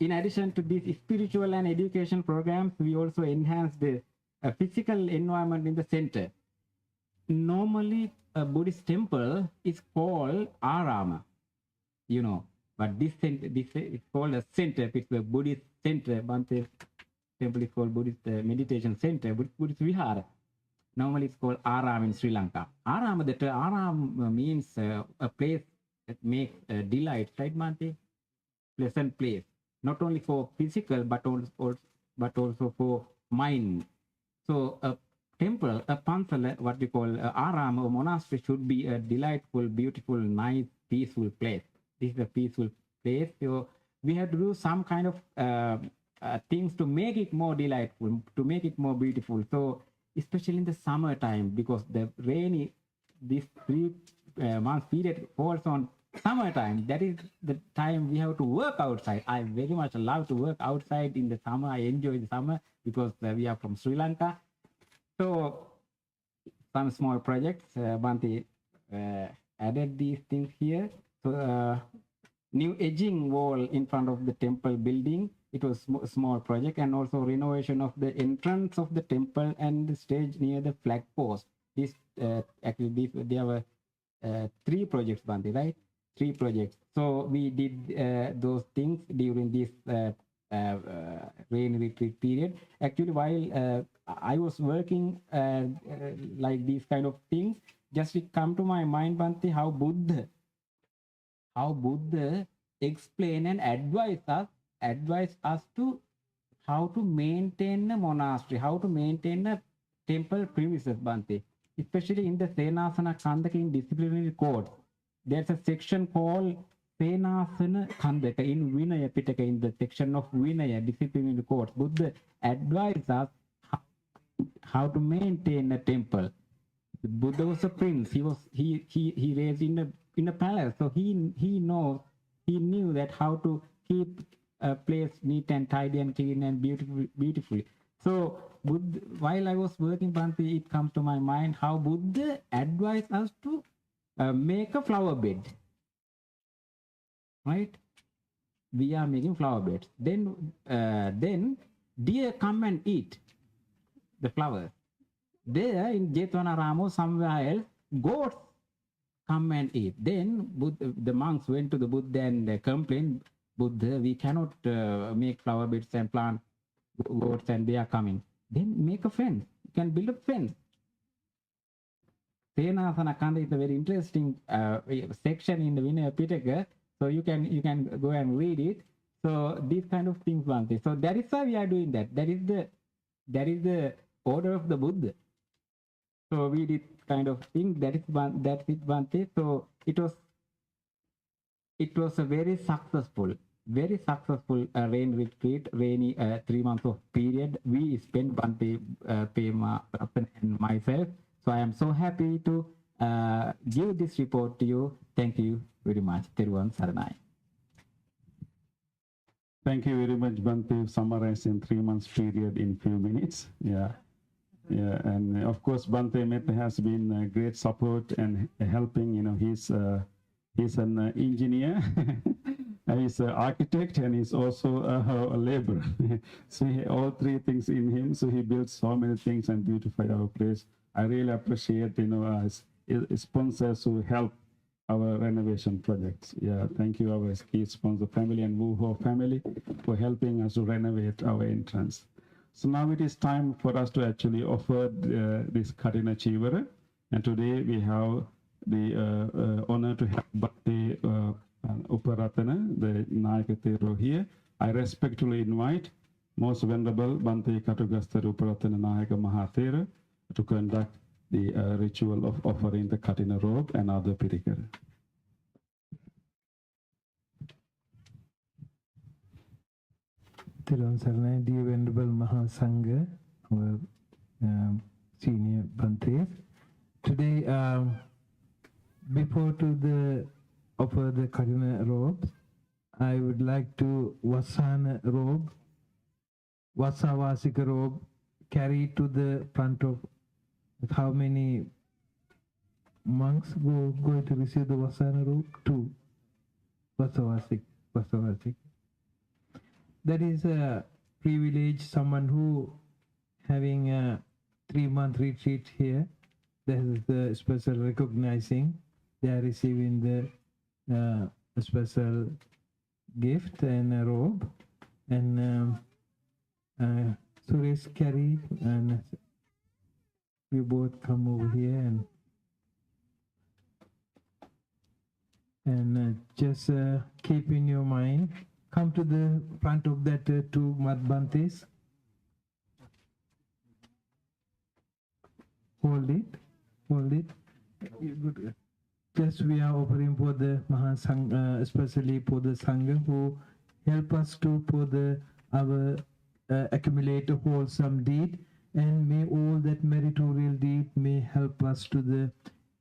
Speaker 2: in addition to these spiritual and education programs, we also enhance the physical environment in the center. Normally, a Buddhist temple is called Arama, you know, but this is called a center. It's a Buddhist center. Bhante temple is called Buddhist meditation center, Buddhist Vihara. Normally it's called Aram in Sri Lanka. Aram means a place that makes delight, right, Bhante? Pleasant place, not only for physical but also for mind. So a temple, a pansala, what we call aram or monastery, should be a delightful, beautiful, nice, peaceful place. This is a peaceful place. So we have to do some kind of things to make it more delightful, to make it more beautiful. So especially in the summertime, because the rainy, this 3-month period falls on summertime. That is the time we have to work outside. I very much love to work outside in the summer. I enjoy the summer because we are from Sri Lanka. So some small projects, Bhante added these things here. So new edging wall in front of the temple building. It was a small project, and also renovation of the entrance of the temple and the stage near the flag post. This actually there were 3 projects, Bhante, right? 3 projects. So we did those things during this rain retreat period. Actually, while I was working like these kind of things, just it come to my mind, Bhante, how Buddha explain and advise us to how to maintain a monastery, how to maintain a temple premises, Bhante. Especially in the Senasana Khandaka in disciplinary code, there's a section called Senasana Khandaka in Vinaya Pitaka, in the section of Vinaya, disciplinary codes. Buddha advised us how to maintain a temple. Buddha was a prince. He raised in a palace, so he knew that how to keep a place neat and tidy and clean and beautifully. So Buddha, while I was working, Bhante, it comes to my mind how Buddha advised us to make a flower bed. Right? We are making flower beds. Then deer come and eat the flowers. There in Jetwanaramo, somewhere else, goats come and eat. Then the monks went to the Buddha and complained, Buddha, we cannot make flower beds and plant goats and they are coming. Then make a fence. You can build a fence. Senasana Khandaka is a very interesting section in the Vinaya Pitaka. So you can go and read it. So these kind of things, Bhante. So that is why we are doing that. That is the order of the Buddha. So we did kind of thing. That is Bhante. So it was a very successful rain retreat, rainy 3 months of period. We spent, Bhante, Pema, Rattan and myself. So I am so happy to give this report to you. Thank you very much. Teruvan Saranai.
Speaker 5: Thank you very much, Bhante, summarizing 3 months period in few minutes. Yeah. And of course, Bhante Metta has been a great support and helping. You know, he's an engineer. He's an architect and he's also a laborer. So all three things in him. So he built so many things and beautified our place. I really appreciate, sponsors who help our renovation projects. Yeah, thank you, our key sponsor family and Wuho family for helping us to renovate our entrance. So now it is time for us to actually offer this Katina Chivara. And today we have the honor to have Bhakti Uparatana, the Nayakatero here. I respectfully invite Most Venerable Bhante Katugastha Uparatana Nayaka Mahathera to conduct the ritual of offering the Katina robe and other pirikara.
Speaker 7: Thiron Saranai, dear Venerable Mahasangha, our senior Bhante. Today, before to offer the Katina robes, I would like to Vassāna robe, Vassāvasika robe, carry to the front of how many monks going to receive the Vassāna robe? 2. Vassāvasik. That is a privilege, someone who having a 3-month retreat here, that is the special recognizing, they are receiving the special gift and a robe. And Suresh carry, and we both come over here and just keep in your mind, come to the front of that 2 Bhantes. Hold it. Just we are offering for the Mahasangha, especially for the Sangha who help us to for our accumulate a wholesome deed, and may all that meritorial deed may help us to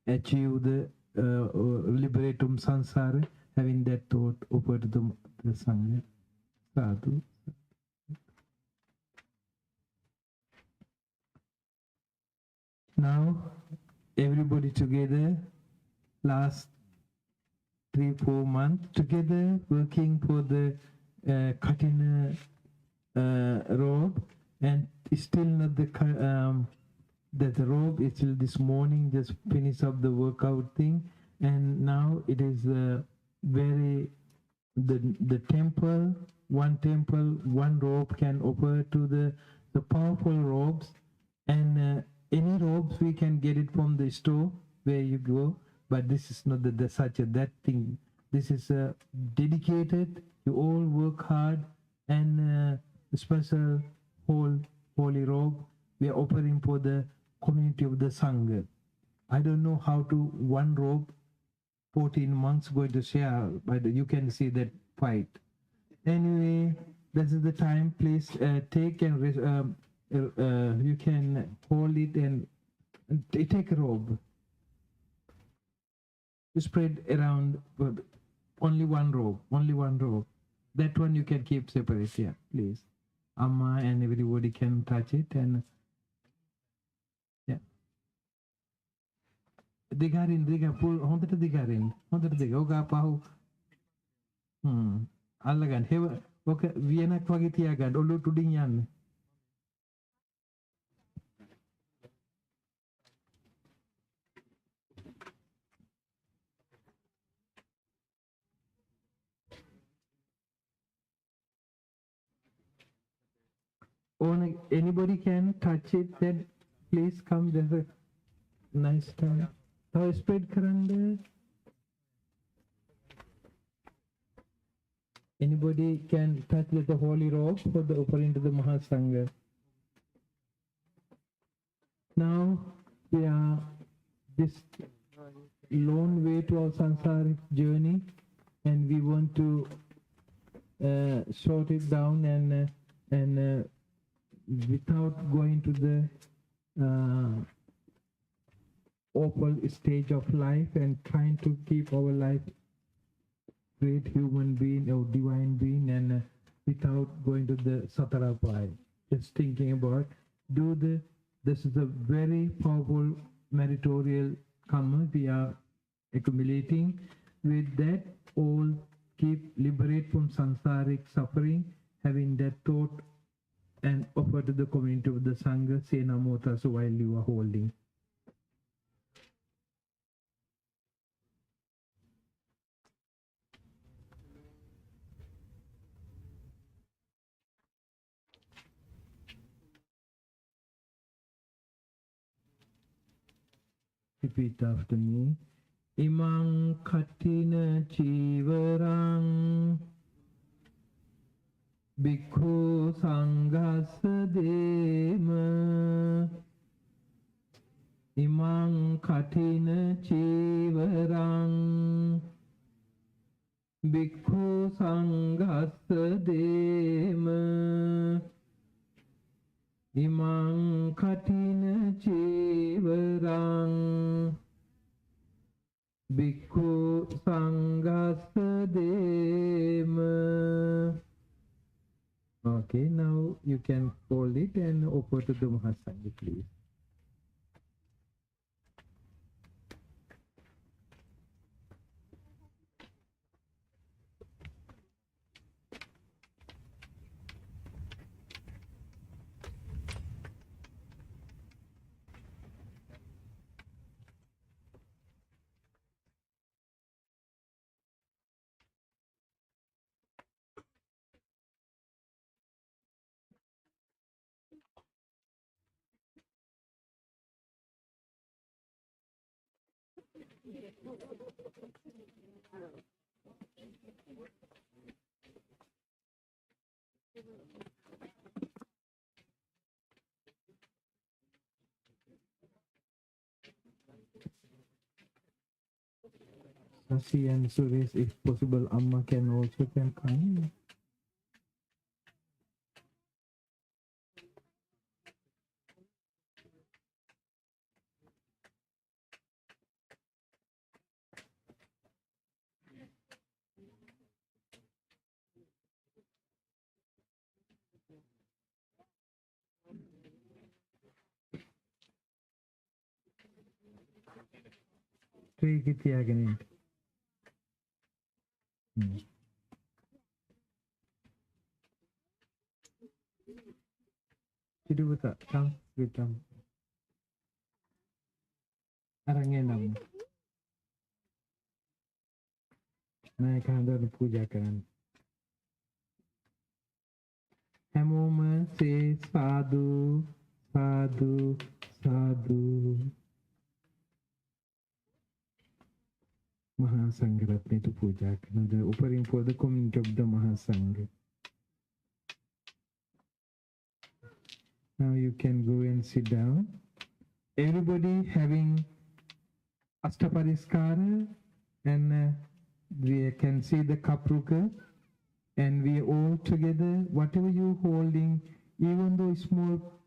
Speaker 7: achieve the liberatum sansara. Having that thought, offer to the Sangha. Sadhu. Now, everybody together, last 3-4 months together, working for the Katina robe, and still not the robe is till this morning, just finish up the workout thing, and now it is very the temple, one robe can offer to the powerful robes, and any robes we can get it from the store where you go, but this is not that thing. This is dedicated. You all work hard, and special holy robe we are offering for the community of the Sangha. I don't know how to one robe 14 months going to share, but you can see that fight. Anyway, this is the time. Please take and you can hold it and take a robe. Spread around only one robe. That one you can keep separate here, please. Amma and everybody can touch it, and yeah. Digarin full hondata digarin. Oga pahu. Allagan. Have okay Vienna wage tiyagan olu tuding yan. Anybody can touch it, then please come. There's a nice time. Now spread karande. Anybody can touch the holy robe for the offering to the Mahasangha. Now we are this long way to our sansaric journey, and we want to short it down and without going to the awful stage of life and trying to keep our life great human being or divine being, and without going to the Satarapai. Just thinking about this is a very powerful meritorial karma we are accumulating. With that, all keep liberate from samsaric suffering, having that thought and offer to the community of the Sangha, say Namo Tassa while you are holding. Repeat after me. Imang Katina Chivarang Bhikkhu Sanghasa Dema. Imang Katina Chivarang Bhikkhu Sanghasa Dema. Imang Katina Chivarang Bhikkhu Sanghasa Dema. Okay, now you can fold it and offer to the Mahasangha, please. Sasi and Suresh, if possible, Amma can also come. Take it again. Chiduvata, come with them. Arangenam. Nai kandar puja karan. Hamoma say sadhu, sadhu, sadhu. Mahasangha Ratne to puja karan. The offering for the community of the Mahasangha. Now you can go and sit down. Everybody having Ashtapariskara, and we can see the Kapruka, and we all together, whatever you holding, even though small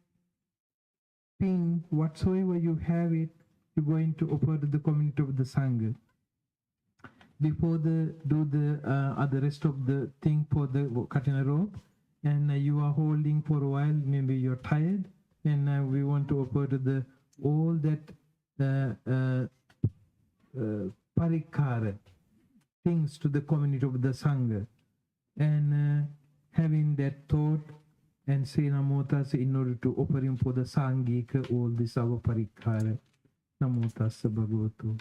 Speaker 7: pin, whatsoever you have it, you're going to offer to the community of the Sangha. Before do the other rest of the thing for the Katina robe, and you are holding for a while, maybe you're tired, and we want to offer to the all that parikara things to the community of the Sangha, and having that thought and say Namo Tassa in order to offer him for the Sangika, all this our parikara. Namo Tassa Bhagavato.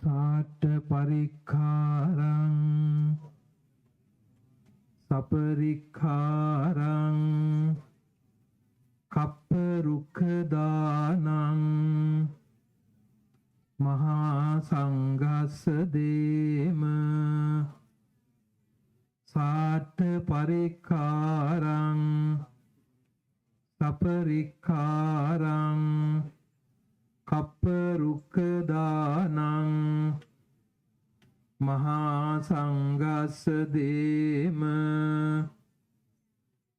Speaker 7: Sata parikharang saparikharang kapparukhadanang mahasanghassa dema. Sata parikharang saparikharang kapparukhadanang mahasanghassa dema.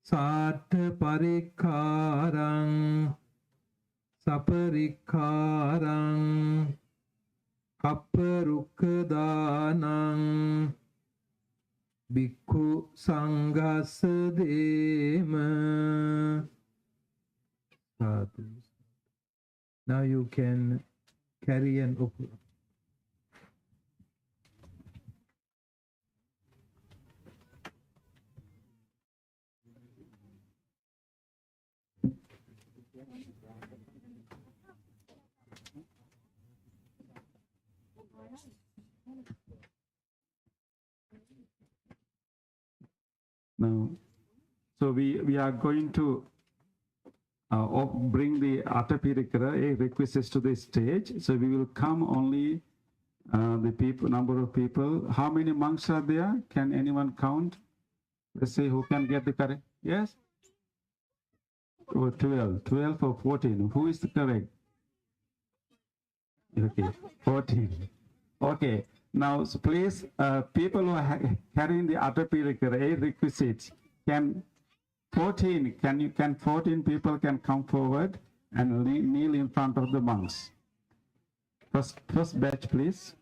Speaker 7: Sata parikharang saparikharang kapparukhadanang Bhikkhu Sanghasa Dema. Sadhu. Now you can carry an offering.
Speaker 5: Now, so we are going to bring the Atapirikara requisites to the stage. So we will come only the people, number of people. How many monks are there? Can anyone count? Let's see who can get the correct. Yes? Oh, 12. 12 or 14. Who is the correct? Okay, 14. Okay. Now, so please, people who are carrying the Atapirikara requisites, can 14 people can come forward and kneel in front of the monks. First batch, please.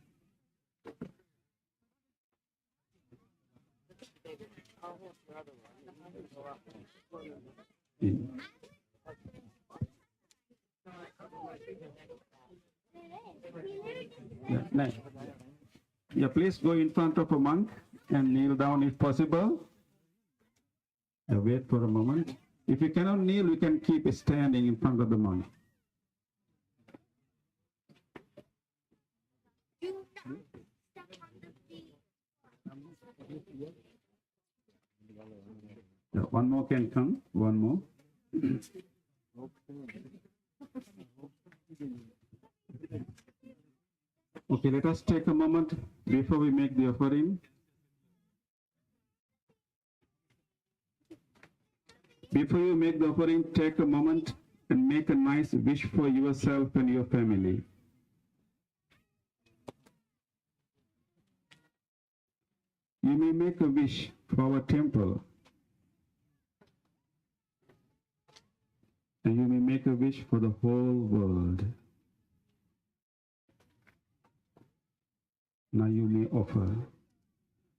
Speaker 5: Yeah, please go in front of a monk and kneel down if possible. Wait for a moment. If you cannot kneel, you can keep standing in front of the monk. Yeah, one more can come. One more. Okay, let us take a moment before we make the offering. Before you make the offering, take a moment and make a nice wish for yourself and your family. You may make a wish for our temple. And you may make a wish for the whole world. Now you may offer.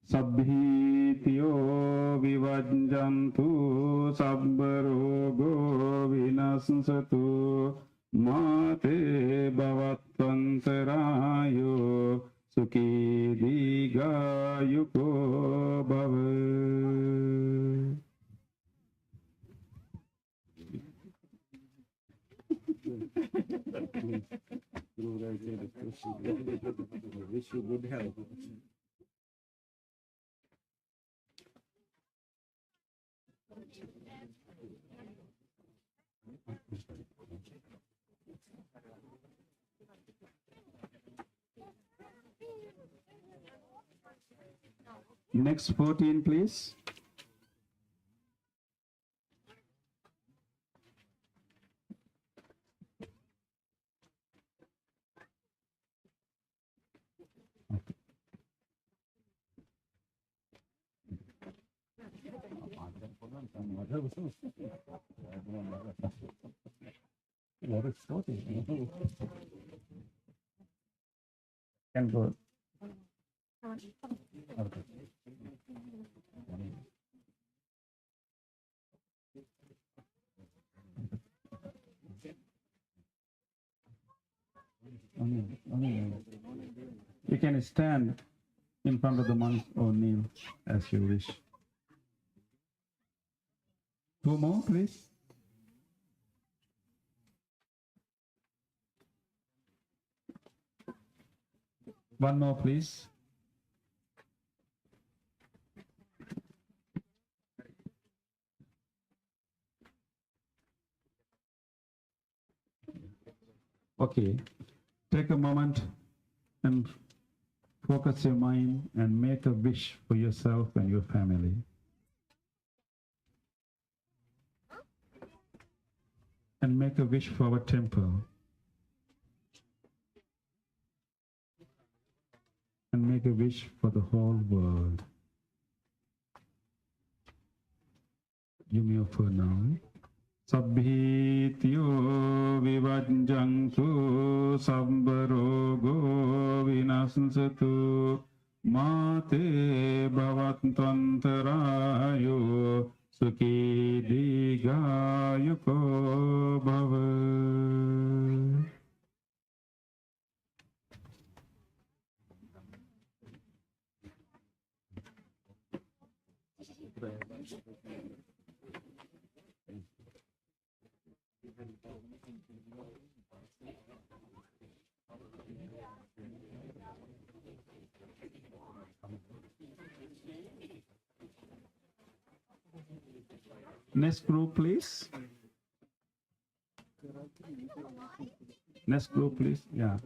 Speaker 5: Sabbhitiyo vivajjantu sabbarogo vinasatu mate bhavatvantarayo sukhi digayuko bhava.
Speaker 2: Wish you good health.
Speaker 5: Next 14, please. Can go. Okay. You can stand in front of the monk or kneel as you wish. Two more, please. One more, please. Okay. Take a moment and focus your mind and make a wish for yourself and your family. And make a wish for our temple. And make a wish for the whole world. You may offer now. Sabbhitiyo vivajjantu sabbarogo vinasatu මාතේ භවත්වන්තරායෝ සුඛී දීඝායුකෝ භව. Next group, please. Next group, please. Yeah.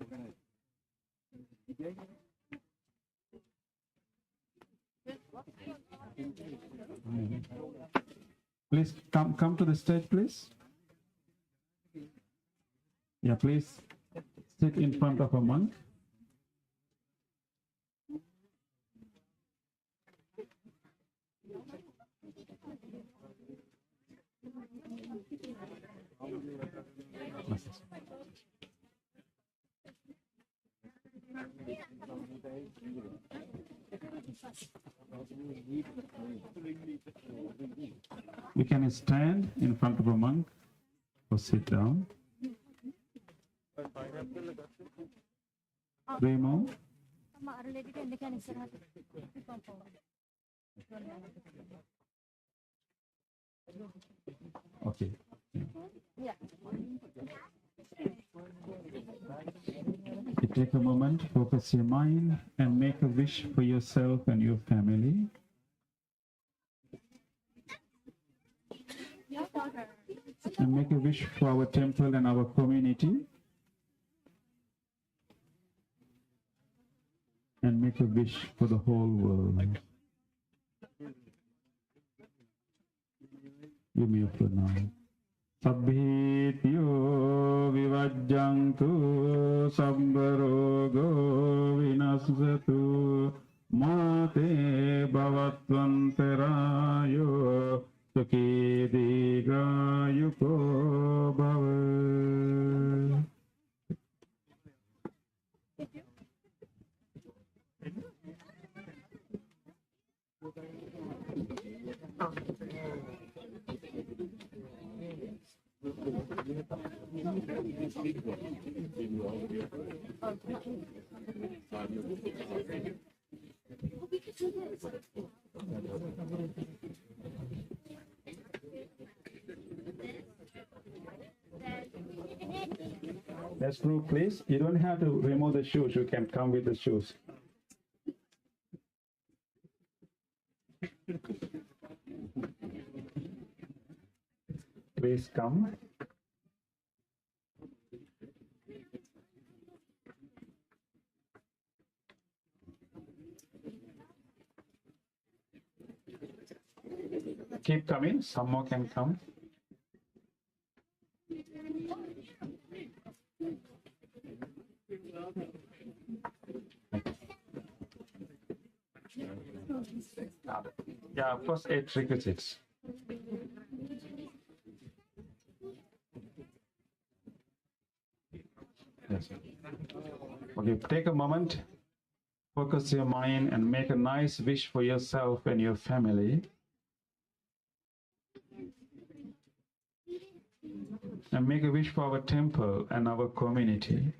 Speaker 5: Please come to the stage, please. Yeah, please sit in front of a monk. You can stand in front of a monk or sit down. Remove. Okay.
Speaker 1: Yeah.
Speaker 5: You take a moment, focus your mind, and make a wish for yourself and your family. And make a wish for our temple and our community. And make a wish for the whole world. You may for now. Sabbhitiyo vivajjantu sabbarogo vinasatu mate bhavatvantarayo sukhi dīghāyuko bhava. Let's group, please. You don't have to remove the shoes. You can come with the shoes. Please come. Keep coming. Some more can come. Yeah, first 8 requisites. Yes. Okay, take a moment, focus your mind, and make a nice wish for yourself and your family. And make a wish for our temple and our community.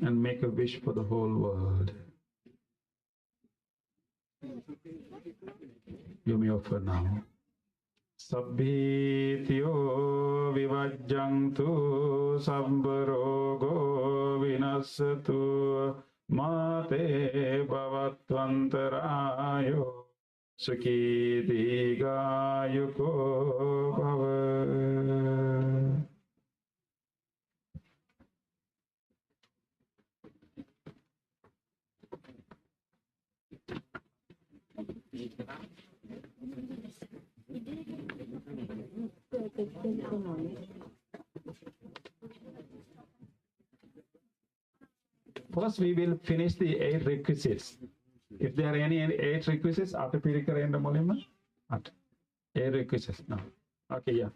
Speaker 5: And make a wish for the whole world. You may offer now. Sabbhitiyo vivajjantu sabbarogo vinasatu mate bhavatvantarayo sukhi dīghāyuko bhava. First, we will finish the 8 requisites. If there are any 8 requisites after Pirikara and the Molima? 8 requisites. No. Okay, yeah.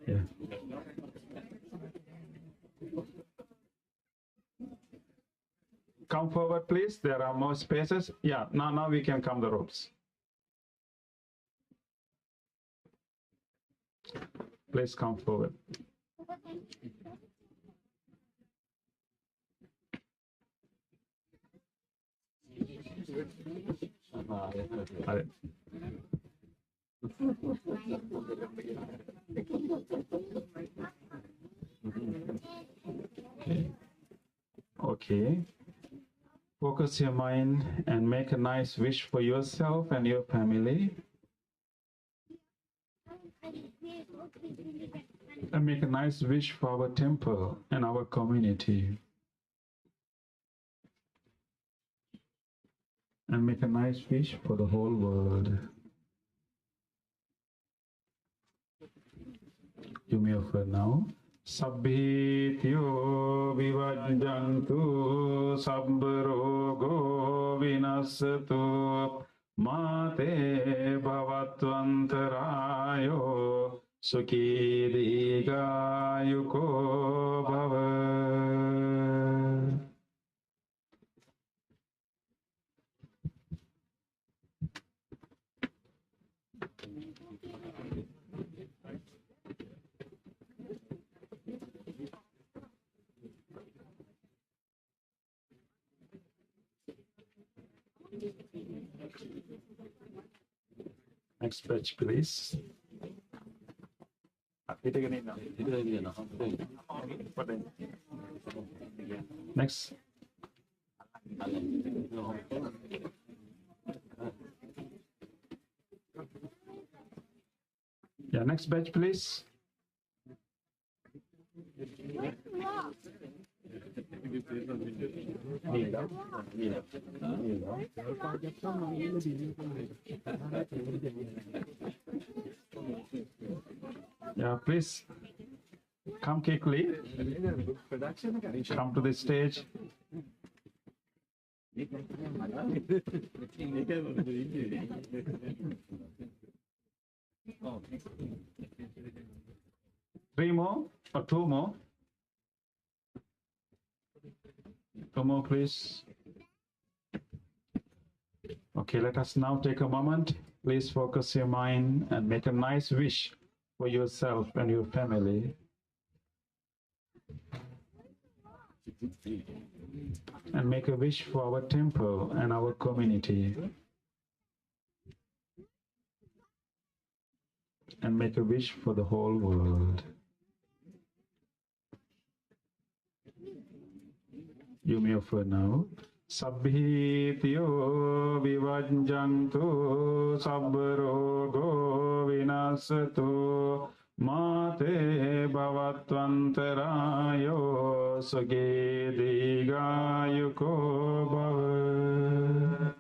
Speaker 5: Yeah. Come forward, please. There are more spaces. Yeah, now we can come the ropes. Please come forward. Okay. Focus your mind and make a nice wish for yourself and your family. And make a nice wish for our temple and our community. And make a nice wish for the whole world. You may offer now. Sabbhityo vivajjantu sabbarogo vinasatu mate bhavatvantarayo sukhi digayuko bhava. Next batch, please. Next. Yeah, next batch, please. Yeah, please come quickly. Come to the stage. Three more or two more? Two more, please. Okay, let us now take a moment. Please focus your mind and make a nice wish for yourself and your family. And make a wish for our temple and our community. And make a wish for the whole world. You may offer now. Sabbhityo vivajjantu sabbarogo vinasatu mate bhavatvantarayo sukhi digayuko bhava.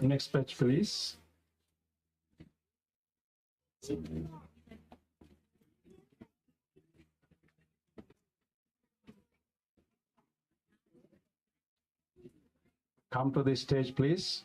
Speaker 5: Next batch, please. Come to the stage, please.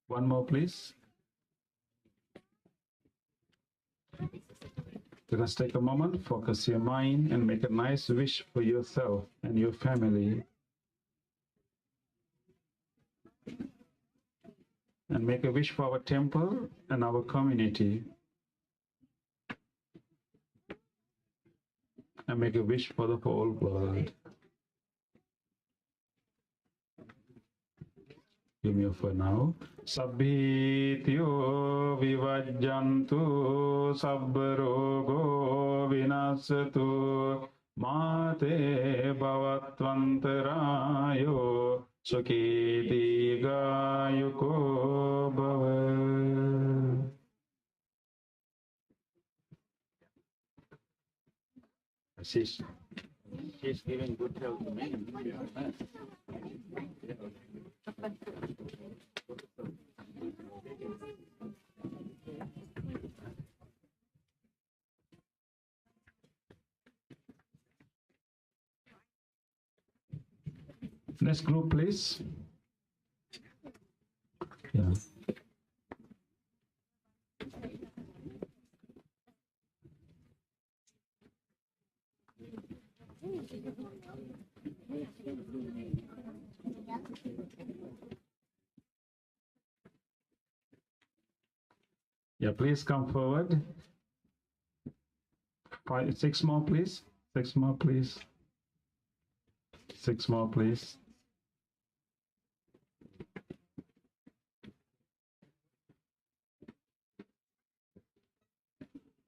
Speaker 5: One more, please. Let us take a moment, focus your mind, and make a nice wish for yourself and your family. And make a wish for our temple and our community. And make a wish for the whole world. Give me for now. Sabbhitiyo vivajjantu sabbarogo vinasatu mate bhavatvantarayo sukiti gayuko bhava. She's giving good health to me. Next group, please. Yeah. Yeah, please come forward. 6 more, please. 6 more, please. 6 more, please.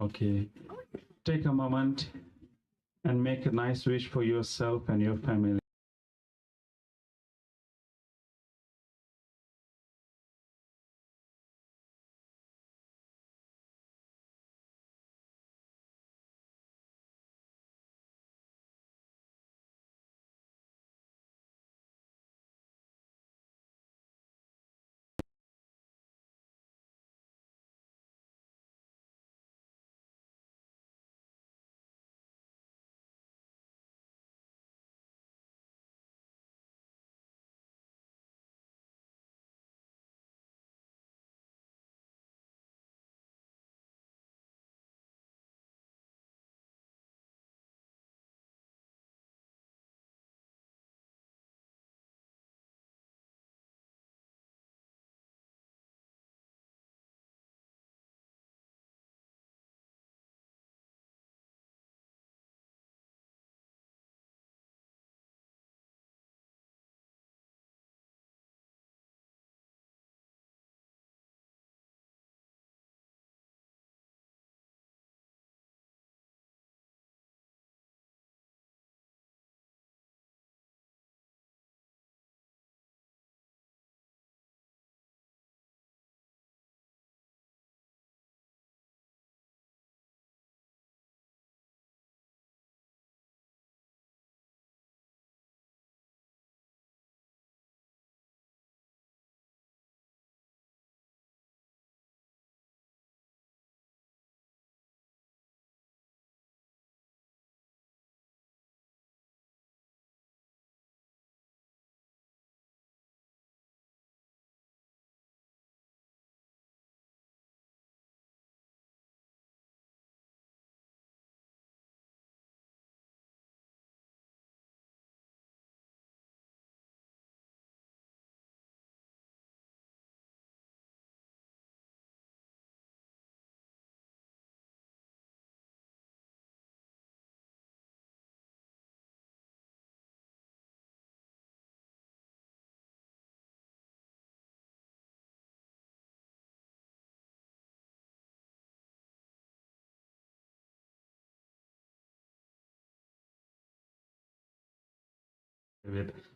Speaker 5: Okay. Take a moment and make a nice wish for yourself and your family.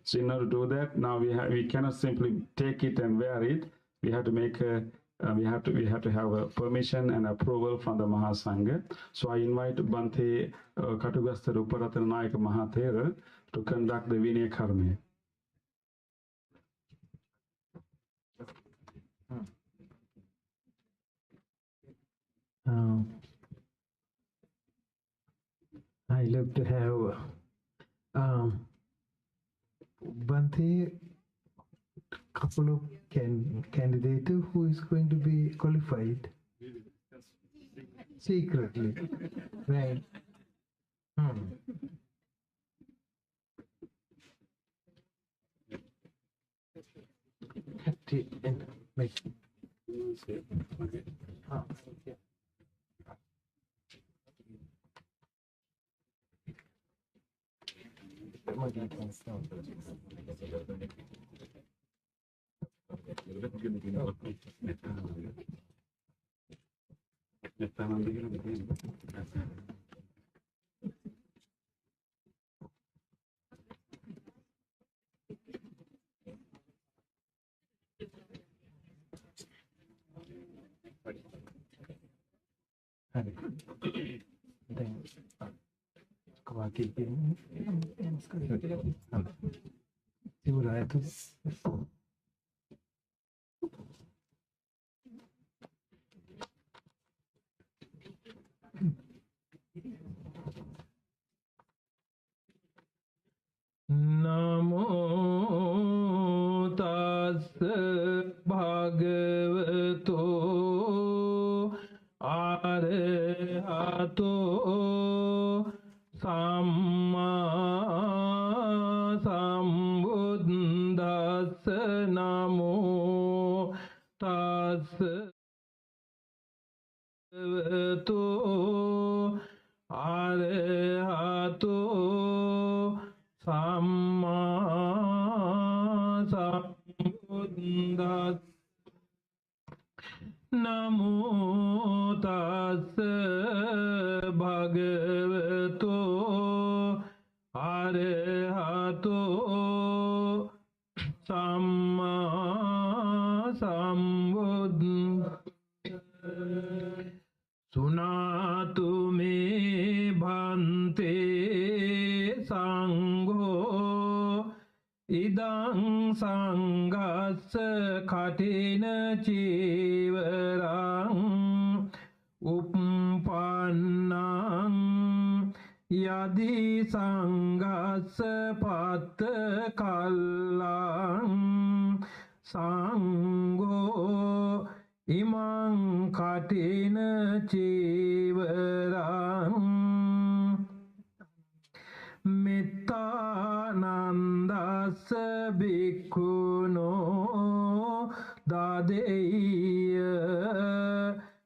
Speaker 5: So in order to do that, now we cannot simply take it and wear it. We have to make a we have to have a permission and approval from the Mahasangha. So I invite Bante Katugastha Uparatana Nayaka Mahathera to conduct the Vinaya Karma.
Speaker 7: I love to have Bante, couple of candidate who is going to be qualified secretly, right? And make. Namo tassa bhagavato arahato samma sambuddhassa namo tassa bhagavato arahato samma sambuddhassa namo tassa bhagavato arahato samma sambuddhassa sunatu me bhante sangho idang sanghassa katina chivarang uppannang yadi sanghassa patta kallang sangho imang katina chivarang mittanandassa bhikkhuno dadeya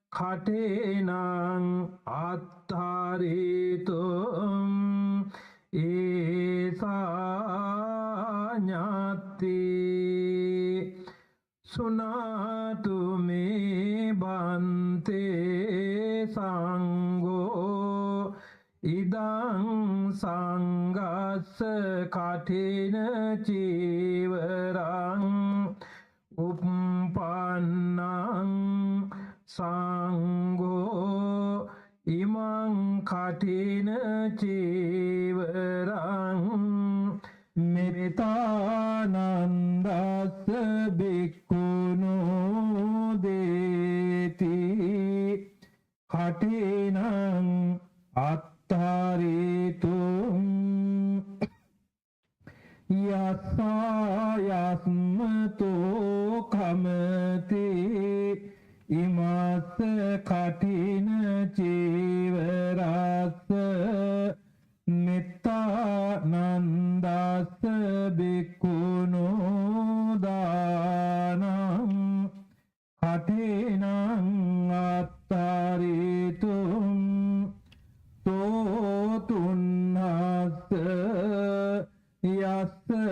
Speaker 7: katinang attaritum esanyati sunatu me bhante sangho idang sanghassa katina chivarang uppannang sangho imang katina chivarang mittanandassa bhikkhuno deti katinang attaritum yassa yasmato kamati imassa katina chivarassa mittanandassa bhikkhuno danam katinang attaritum totunnassa yassa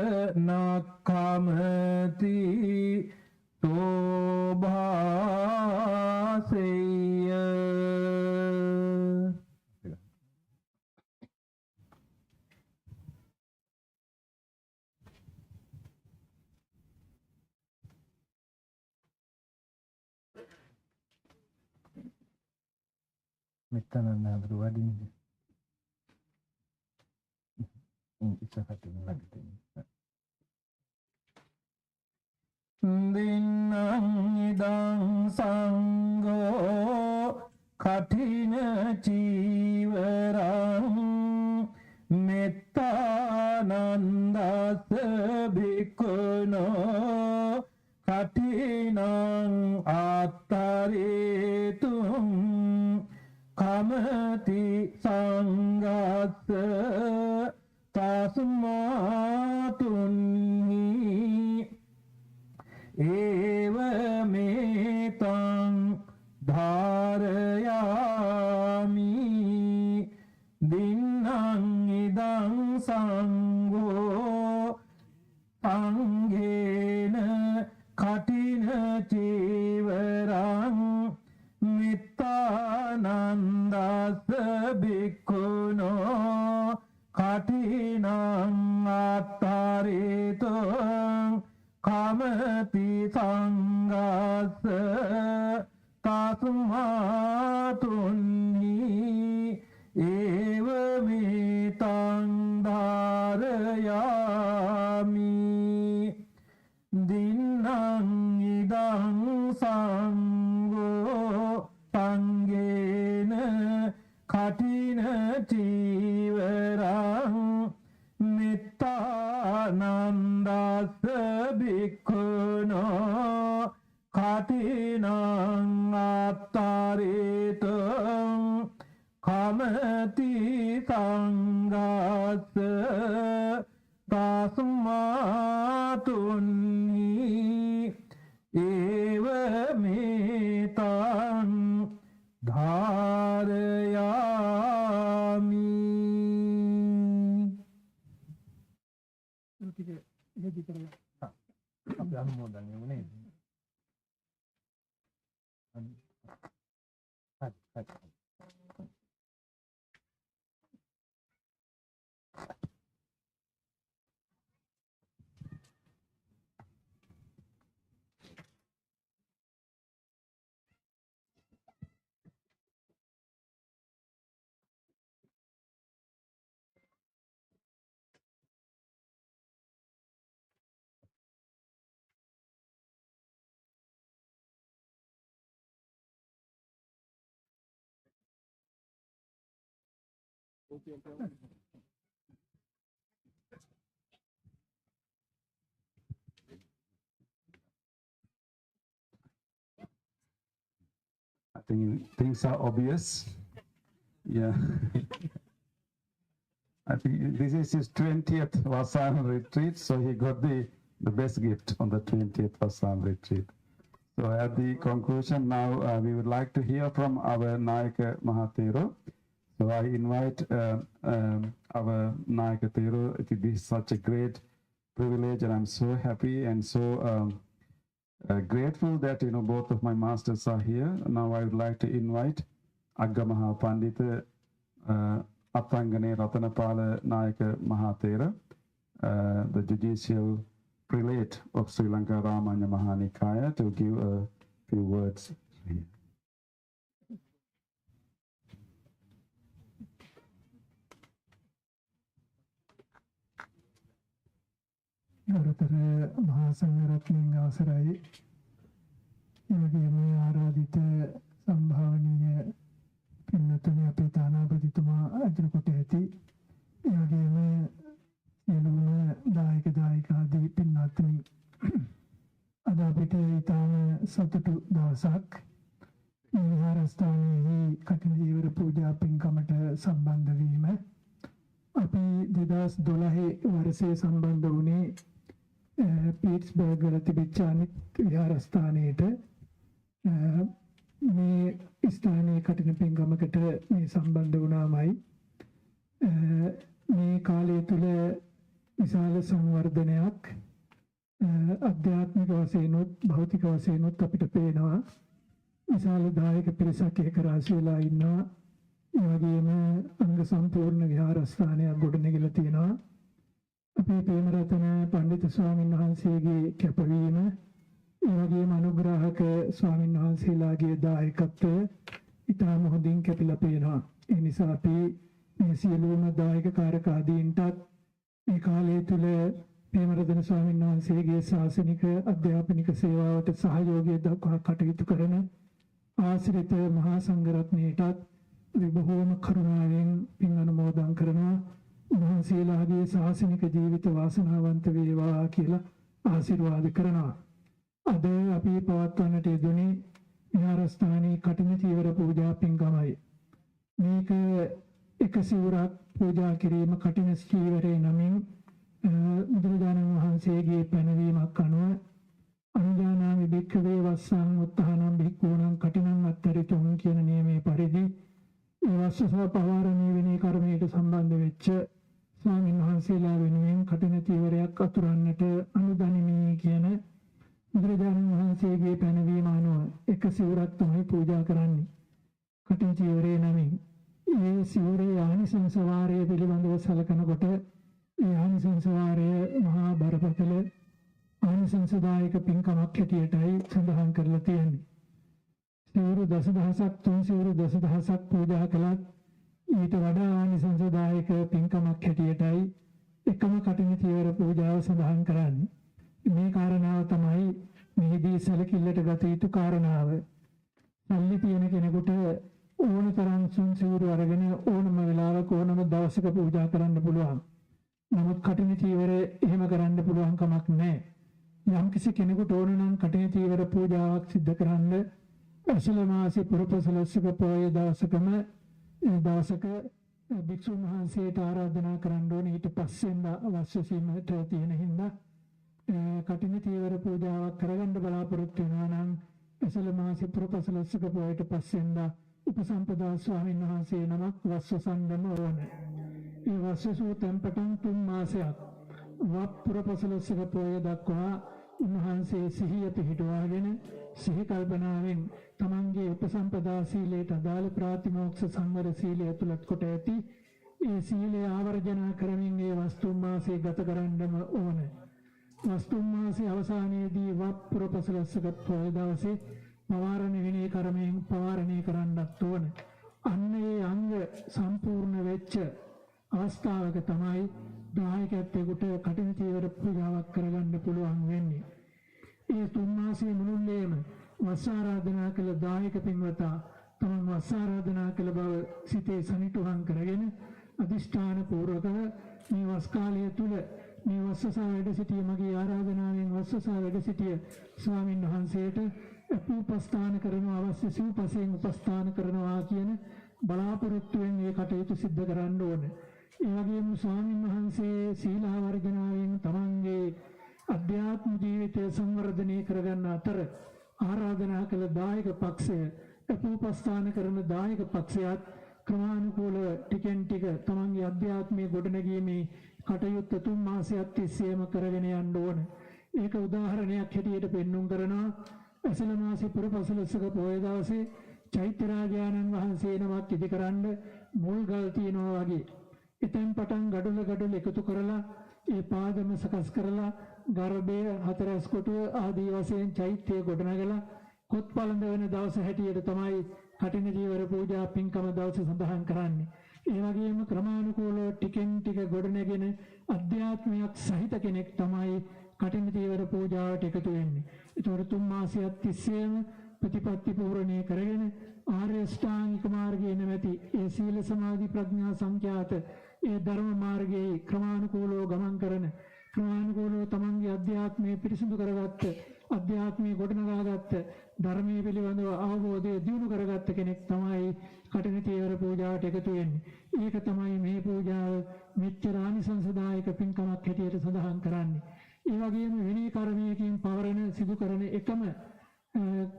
Speaker 7: nakkamati tobhaseya. Mittananda berwading isa kating lagi dinang idang sanggo katina chivarang mittanandassa bhikkhuno katinang attaritum kamati sanghassa tasmatunhi evametang dharayami dinnang idang sangho sanghena katina අත්තාරේතෝ කාමති සංඝස්ස තස්මාතුන්නි ඒව මේතං ධාරයාමි දින්නං ඉදං සංඝෝ සංඝේන කඨින චීවරං මිත්තානන්දස්ස භික්ඛුනෝ කඨිනං අත්තාරේතං කමති සංඝස්ස තස්මාතුන්නි ඒව මේතං ධාරයාමි. අපි අනුමෝදන් යමු නේද?
Speaker 5: I think things are obvious. Yeah. I think this is his 20th Vassāna retreat, so he got the best gift on the 20th Vassāna retreat. So at the conclusion now, we would like to hear from our Nayaka Mahathero. So I invite our Nayaka Thero. This is such a great privilege, and I'm so happy and so grateful that both of my masters are here. Now I would like to invite Agamaha Pandita Atangane Ratanapala Nayaka Mahathera, the judicial prelate of Sri Lanka Ramanya Mahanikaya, to give a few words here.
Speaker 8: ගරුතර මහා සංඝරත්නයන් අවසරයි එවැගේම ආරාධිත සම්භාවනීය පින්වත්නි අපේ තානාපතිතුමා අදිරි කොට ඇති එවැගේම සියලුම දායක දායිකාදී පින්වත්නි අද අපිට ඊටම සතුටු දවසක් මේ විහාරස්ථානයේ කඨින ජීවර පූජා පින්කමට සම්බන්ධ වීම අපි 2012 වර්ෂයේ සම්බන්ධ වුණේ පීට්ස්බර්ග් වල තිබිච්ච අනිත් විහාරස්ථානයේට මේ ස්ථානයේ කඨින පින්කමකට මේ සම්බන්ධ වුණාමයි මේ කාලය තුල විශාල සංවර්ධනයක් අධ්‍යාත්මික වශයෙන්ුත් භෞතික වශයෙන්ුත් අපිට පේනවා විශාල දායක පිරිසක් එක රාශි වෙලා ඉන්නවා ඒ වගේම අංග සම්පූර්ණ විහාරස්ථානයක් ගොඩනැගිලා තියෙනවා අපේ ප්‍රේමරතන පඬිතු ස්වාමීන් වහන්සේගේ කැපවීම ඒ වගේම අනුග්‍රාහක ස්වාමීන් වහන්සේලාගේ දායකත්වය ඉතාම හොඳින් කැපිලා පේනවා ඒ නිසා අපි මේ සියලුම දායක කාර්යකාදීන්ටත් මේ කාලය තුල ප්‍රේමරතන ස්වාමීන් වහන්සේගේ ශාසනික අධ්‍යාපනික සේවාවට සහයෝගය දක්වා කටයුතු කරන ආශ්‍රිත මහා සංඝරත්නයටත් බොහෝම කරුණාවෙන් පින් අනුමෝදන් කරනවා උන්වහන්සේලාගේ ශාසනික ජීවිත වාසනාවන්ත වේවා කියලා ආශිර්වාද කරනවා අද අපි පවත්වන්නට යෙදුනේ විහාරස්ථානයේ කඨින චීවර පූජා පින්කමයි මේක එක සිවුරක් පූජා කිරීම කඨින චීවරේ නමින් බුදුරජාණන් වහන්සේගේ පැනවීමක් අනුව අනුජානාමි භික්ඛවේ වස්සං උත්තානම් භික්ඛූණං කඨිනං අත්තරිතුම් කියන නියමයේ පරිදි වස්සස පවාරණී විනී කර්මයට සම්බන්ධ වෙච්ච ස්වාමීන් වහන්සේලා වෙනුවෙන් කඨින චීවරයක් අතුරන්නට අනුදනිමි කියන බුදුරජාණන් වහන්සේගේ පැනවීම අනුව එක සිවුරක් තමයි පූජා කරන්නේ කඨින චීවරේ නමින් ඒ සිවුරේ ආනිසංස වාරය පිළිබඳව සලකනකොට ඒ ආනිසංස වාරය මහා බරපතල ආනිසංසදායක පින්කමක් හැටියටයි සඳහන් කරලා තියෙන්නේ. සිවුරු දසදහසක් තුන් සිවුරු දසදහසක් පූජා කළත් ඊට වඩා ආනිසංසදායක පින්කමක් හැටියටයි එකම කටින චීවර පූජාව සඳහන් කරන්නේ. මේ කාරණාව තමයි මෙහිදී සැලකිල්ලට ගත යුතු කාරණාව. සල්ලි තියෙන කෙනෙකුට ඕන තරම් සුන් සිවුරු අරගෙන ඕනම වෙලාවක ඕනම දවසක පූජා කරන්න පුළුවන්. නමුත් කටින චීවරය එහෙම කරන්න පුළුවන් කමක් නැහැ. යම්කිසි කෙනෙකුට ඕන නම් කටින චීවර පූජාවක් සිද්ධ කරන්න අසල මාසේ පුරපසලස්සක පොය දවසකම දවසක භික්ෂුන් වහන්සේට ආරාධනා කරන්න ඕනේ. ඊට පස්සෙන් අවශ්‍ය සීමට තියෙන හින්දා කටින චීවර පූජාවක් කරගන්න බලාපොරොත්තු වෙනවා නම් අසල මාසේ පුරපසලස්සක පොයට පස්සෙන් උපසම්පදා ස්වාමීන් වහන්සේ නමක් වස්සසංගම ඕනේ. ඒ වස්සසෝ තැන්පටන් 3 මාසයක් වප්පුරපසලස්සක පොය දක්වා උන්වහන්සේ සිහිය පිහිටුවාගෙන සිහි කල්පනාවෙන් තමන්ගේ උපසම්පදා සීලයට අදාළ ප්‍රාතිමෝක්ෂ සංවර සීලය ඇතුළත් කොට ඇති ඒ සීලය ආවර්ජනා කරමින් ඒ වස්තුන් මාසයේ ගත කරන්නම ඕන. වස්තුන් මාසයේ අවසානයේදී වප්පුරපසලස්සක පොය දවසේ පවාරණ විනය කර්මයෙන් පවාරණය කරන්නත් ඕන. අන්න ඒ අංග සම්පූර්ණ වෙච්ච අවස්ථාවක තමයි දායකයෙකුට කටින චීවර පූජාවක් කරගන්න පුළුවන් වෙන්නේ. ඒ 3 මාසයේ මුළුල්ලේම වස් ආරාධනා කළ දායක පින්වතා තමන් වස් ආරාධනා කළ බව සිතේ සනිටුහන් කරගෙන අදිෂ්ඨාන පූර්වකව මේ වස් කාලය තුල මේ වස්සසා වැඩ සිටිය මගේ ආරාධනාවෙන් වස්සසා වැඩ සිටිය ස්වාමින් වහන්සේට උපස්ථාන කරනවා අවශ්‍ය සිව්පසයෙන් උපස්ථාන කරනවා කියන බලාපොරොත්තුවෙන් මේ කටයුතු සිද්ධ කරන්න ඕනේ. ඒ වගේම ස්වාමීන් වහන්සේ සීලාවර්ජනාවෙන් තමන්ගේ අධ්‍යාත්ම ජීවිතය සංවර්ධනය කරගන්න අතර ආරාධනා කළ දායක පක්ෂය උපස්ථාන කරන දායක පක්ෂයත් ක්‍රමානුකූලව ටිකෙන් ටික තමන්ගේ අධ්‍යාත්මයේ ගොඩනැගීමේ කටයුත්ත 3 මාසයක් තිස්සේම කරගෙන යන්න ඕන. ඒක උදාහරණයක් හැටියට පෙන්වුම් කරනවා. අසල මාසේ පුරපසලස්සක පොය දවසේ චෛත්‍ය රාජානන් වහන්සේ නමක් ඉදිකරන්න මුල් ගල් තියනවා වගේ. එතෙන් පටන් ගඩොල එකතු කරලා ඒ පාදම සකස් කරලා ගර්භය හතරස් කොටුව ආදී වශයෙන් චෛත්‍ය ගොඩනගලා කොත් පළඳ වෙන දවස හැටියට තමයි කටින චීවර පූජා පින්කම දවස සඳහන් කරන්නේ. ඒ වගේම ක්‍රමානුකූලව ටිකෙන් ටික ගොඩනගෙන අධ්‍යාත්මයක් සහිත කෙනෙක් තමයි කටින චීවර පූජාවට එකතු වෙන්නේ. ඒතකොට 3 මාසයක් තිස්සේම ප්‍රතිපත්ති පූර්ණේ කරගෙන ආර්ය අෂ්ටාංගික මාර්ගයේ නැමැති ඒ සීල සමාධි ප්‍රඥා සංඛ්‍යාත ඒ ධර්ම මාර්ගයේ ක්‍රමානුකූලව ගමන් කරන ක්‍රමානුකූලව තමන්ගේ අධ්‍යාත්මය පිරිසිදු කරගත්ත අධ්‍යාත්මය ගොඩනගාගත්ත ධර්මයේ පිළිබඳව අවබෝධය දියුණු කරගත්ත කෙනෙක් තමයි කටින චීවර පූජාවට එකතු වෙන්නේ. ඒක තමයි මේ පූජාව මෙච්චර ආනිසංසදායක පින්කමක් හැටියට සඳහන් කරන්නේ. ඒ වගේම විනය කර්මයකින් පවරන සිදු කරන එකම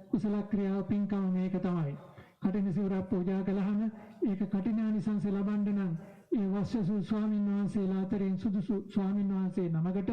Speaker 8: කුසල ක්‍රියාව පින්කම මේක තමයි. කටින සිවුරක් පූජා කළාම ඒක කටිනානිසංස ලබන්න නම් ඒ වස්සසු ස්වාමීන් වහන්සේලා අතරින් සුදුසු ස්වාමීන් වහන්සේ නමකට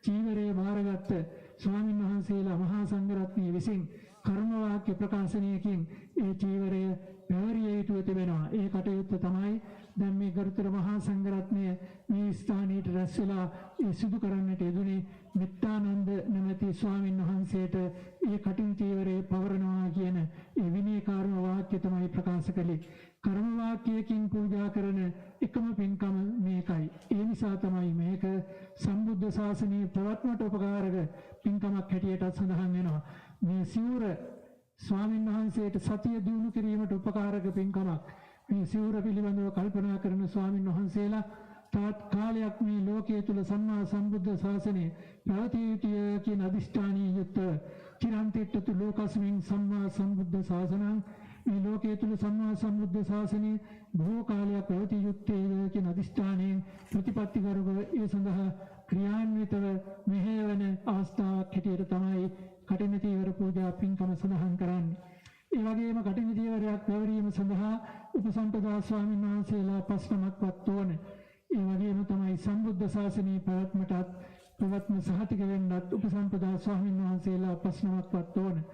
Speaker 8: චීවරය බාරගත්ත ස්වාමීන් වහන්සේලා මහා සංඝරත්නය විසින් කර්ම වාක්‍ය ප්‍රකාශනයකින් ඒ චීවරය පැවරිය යුතුව තිබෙනවා. ඒ කටයුත්ත තමයි දැන් මේ ගරුතර මහා සංඝරත්නය මේ ස්ථානයට රැස් වෙලා ඒ සිදු කරන්නට යෙදුනේ. මෙත්තානන්ද නැමැති ස්වාමීන් වහන්සේට ඒ කටින් චීවරය පවරනවා කියන ඒ විනය කර්ම වාක්‍ය තමයි ප්‍රකාශ කළේ. කර්ම වාක්‍යයකින් පූජා කරන එකම පින්කම මේකයි. ඒ නිසා තමයි මේක සම්බුද්ධ ශාසනයේ ප්‍රවත්මට උපකාරක පින්කමක් හැටියට සඳහන් වෙනවා. මේ සිවුර ස්වාමීන් වහන්සේට සතිය දියුණු කිරීමට උපකාරක පින්කමක්. මේ සිවුර පිළිබඳව කල්පනා කරන ස්වාමීන් වහන්සේලා තාත් කාලයක් මේ ලෝකයේ තුල සම්මා සම්බුද්ධ ශාසනය පැවතිය යුතුය කියන අදිෂ්ඨානීය යුක්ත චිරන්තිට්ඨතු ලෝකස්මින් සම්මා සම්බුද්ධ ශාසනං මේ ලෝකයේ තුල සම්මා සම්බුද්ධ ශාසනය බොහෝ කාලයක් පැවතිය යුත්තේ කියන අදිෂ්ඨානයෙන් ප්‍රතිපත්තිකරව ඒ සඳහා ක්‍රියාන්විතව මෙහෙයවන අවස්ථාවක් හැටියට තමයි කටින චීවර පූජා පින්කම සඳහන් කරන්නේ. ඒ වගේම කටින චීවරයක් පැවරීම සඳහා උපසම්පදා ස්වාමීන් වහන්සේලා 5 නමක්වත් ඕනේ. ඒ වගේම තමයි සම්බුද්ධ ශාසනයේ පැවැත්ම සහතික වෙන්නත් උපසම්පදා ස්වාමීන් වහන්සේලා 5 නමක්වත් ඕනේ.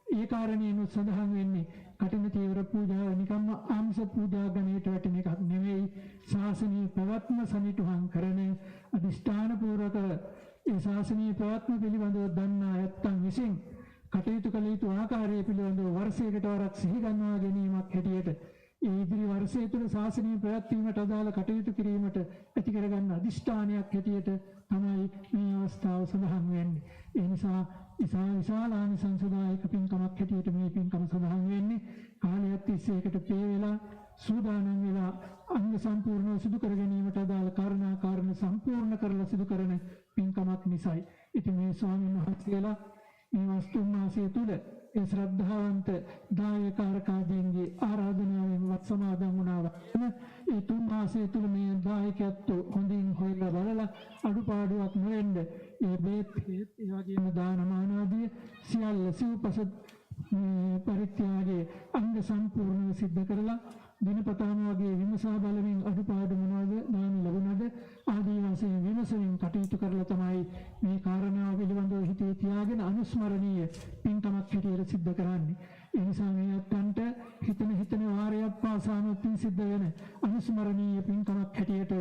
Speaker 8: ඒ කාරණේනු සඳහන් වෙන්නේ කටින තීවර පූජාව නිකම්ම ආංශ පූජා ගණයට වැටෙන එකක් නෙවෙයි. ශාසනීය පැවැත්ම සනිටුහන් කරන අදිෂ්ඨාන පූර්වක ඒ ශාසනීය පැවැත්ම පිළිබඳව දන්නා ඇත්තන් විසින් කටයුතු කළ යුතු ආකාරය පිළිබඳව වර්ෂයකට වරක් සිහි ගන්වා ගැනීමක් හැටියට ඒ ඉදිරි වර්ෂය තුළ ශාසනීය පැවැත්වීමට අදාළ කටයුතු කිරීමට ඇති කරගන්න අදිෂ්ඨානයක් හැටියට තමයි මේ අවස්ථාව සඳහන් වෙන්නේ. ඒ නිසා විශාලානිසංසදායක පින්කමක් හැටියට මේ පින්කම සඳහන් වෙන්නේ. කාලයක් තිස්සේ ඒකට පේ වෙලා සූදානම් වෙලා අංග සම්පූර්ණව සිදු කර ගැනීමට අදාළ කාරණා සම්පූර්ණ කරලා සිදු කරන පින්කමක් නිසායි. ඉතින් මේ ස්වාමීන් වහන්සේලා මේ වස්තුන් මාසය තුළ ඒ ශ්‍රද්ධාවන්ත දායකකාරකාදීන්ගේ ආරාධනාවෙන් වත් සමාදන් වුණා වගේම ඒ තුන් මාසය තුළ මේ දායකයන්ට හොඳින් හොයලා බලලා අඩුපාඩුවක් නොවෙන්න ඒ බේත් ඒ වගේම දානමාන ආදී සියල්ල සිව්පස පරිත්‍යාගයේ අංග සම්පූර්ණව සිද්ධ කරලා දිනපතාම වගේ විමසා බලමින් අඩුපාඩු මොනවද දාන ලැබුණද ආදී වශයෙන් විමසමින් කටයුතු කරලා තමයි මේ කාරණාව පිළිබඳව හිතේ තියාගෙන අනුස්මරණීය පින්කමක් හැටියට සිද්ධ කරන්නේ. ඒ නිසා මේ අත්තන්ට හිතන වාරයක් පාසාම පින් සිද්ධ වෙන අනුස්මරණීය පින්කමක් හැටියට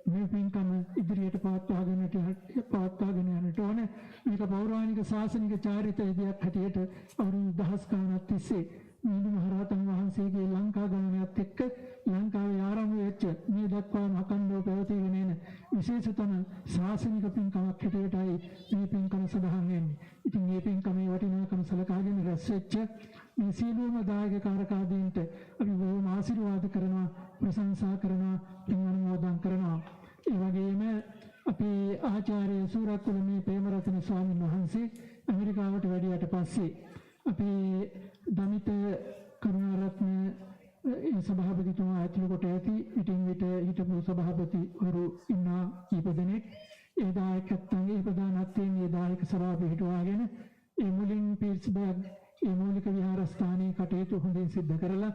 Speaker 8: මේ පින්කම ඉදිරියට පවත්වාගෙන යන්නට ඕනේ. මේක පෞරාණික ශාසනික චාරිත්‍රයක් හැටියට අවුරුදු දහස් ගණනක් තිස්සේ මිහිඳු මහරහතන් වහන්සේගේ ලංකා ගමනයත් එක්ක ලංකාවේ ආරම්භ වෙච්ච මේ දක්වාම අඛණ්ඩව පැවතීගෙන එන විශේෂතම ශාසනික පින්කමක් හැටියටයි මේ පින්කම සඳහන් වෙන්නේ. ඉතින් මේ පින්කමේ වටිනාකම සලකාගෙන රැස් වෙච්ච මේ සියලුම දායකකාරකාදීන්ට අපි බොහොම ආශිර්වාද කරනවා, ප්‍රශංසා කරනවා, පින් අනුමෝදන් කරනවා. ඒ වගේම අපේ ආචාර්ය සූරත්කුලමේ ප්‍රේමරතන ස්වාමීන් වහන්සේ ඇමරිකාවට වැඩියට පස්සේ අපේ දමිත කරුණාරත්න ඒ සභාපතිතුමා ඇතුළු කොට ඇති ඉටින් විට හිටපු සභාපතිවරු ඉන්නා කීප දෙනෙක් ඒ දායකත්වයේ ප්‍රධානත්වයෙන් ඒ දායක සභාව පිහිටුවාගෙන ඒ මුලින් පිට්ස්බර්ග් ඒ මූලික විහාරස්ථානයේ කටයුතු හොඳින් සිද්ධ කරලා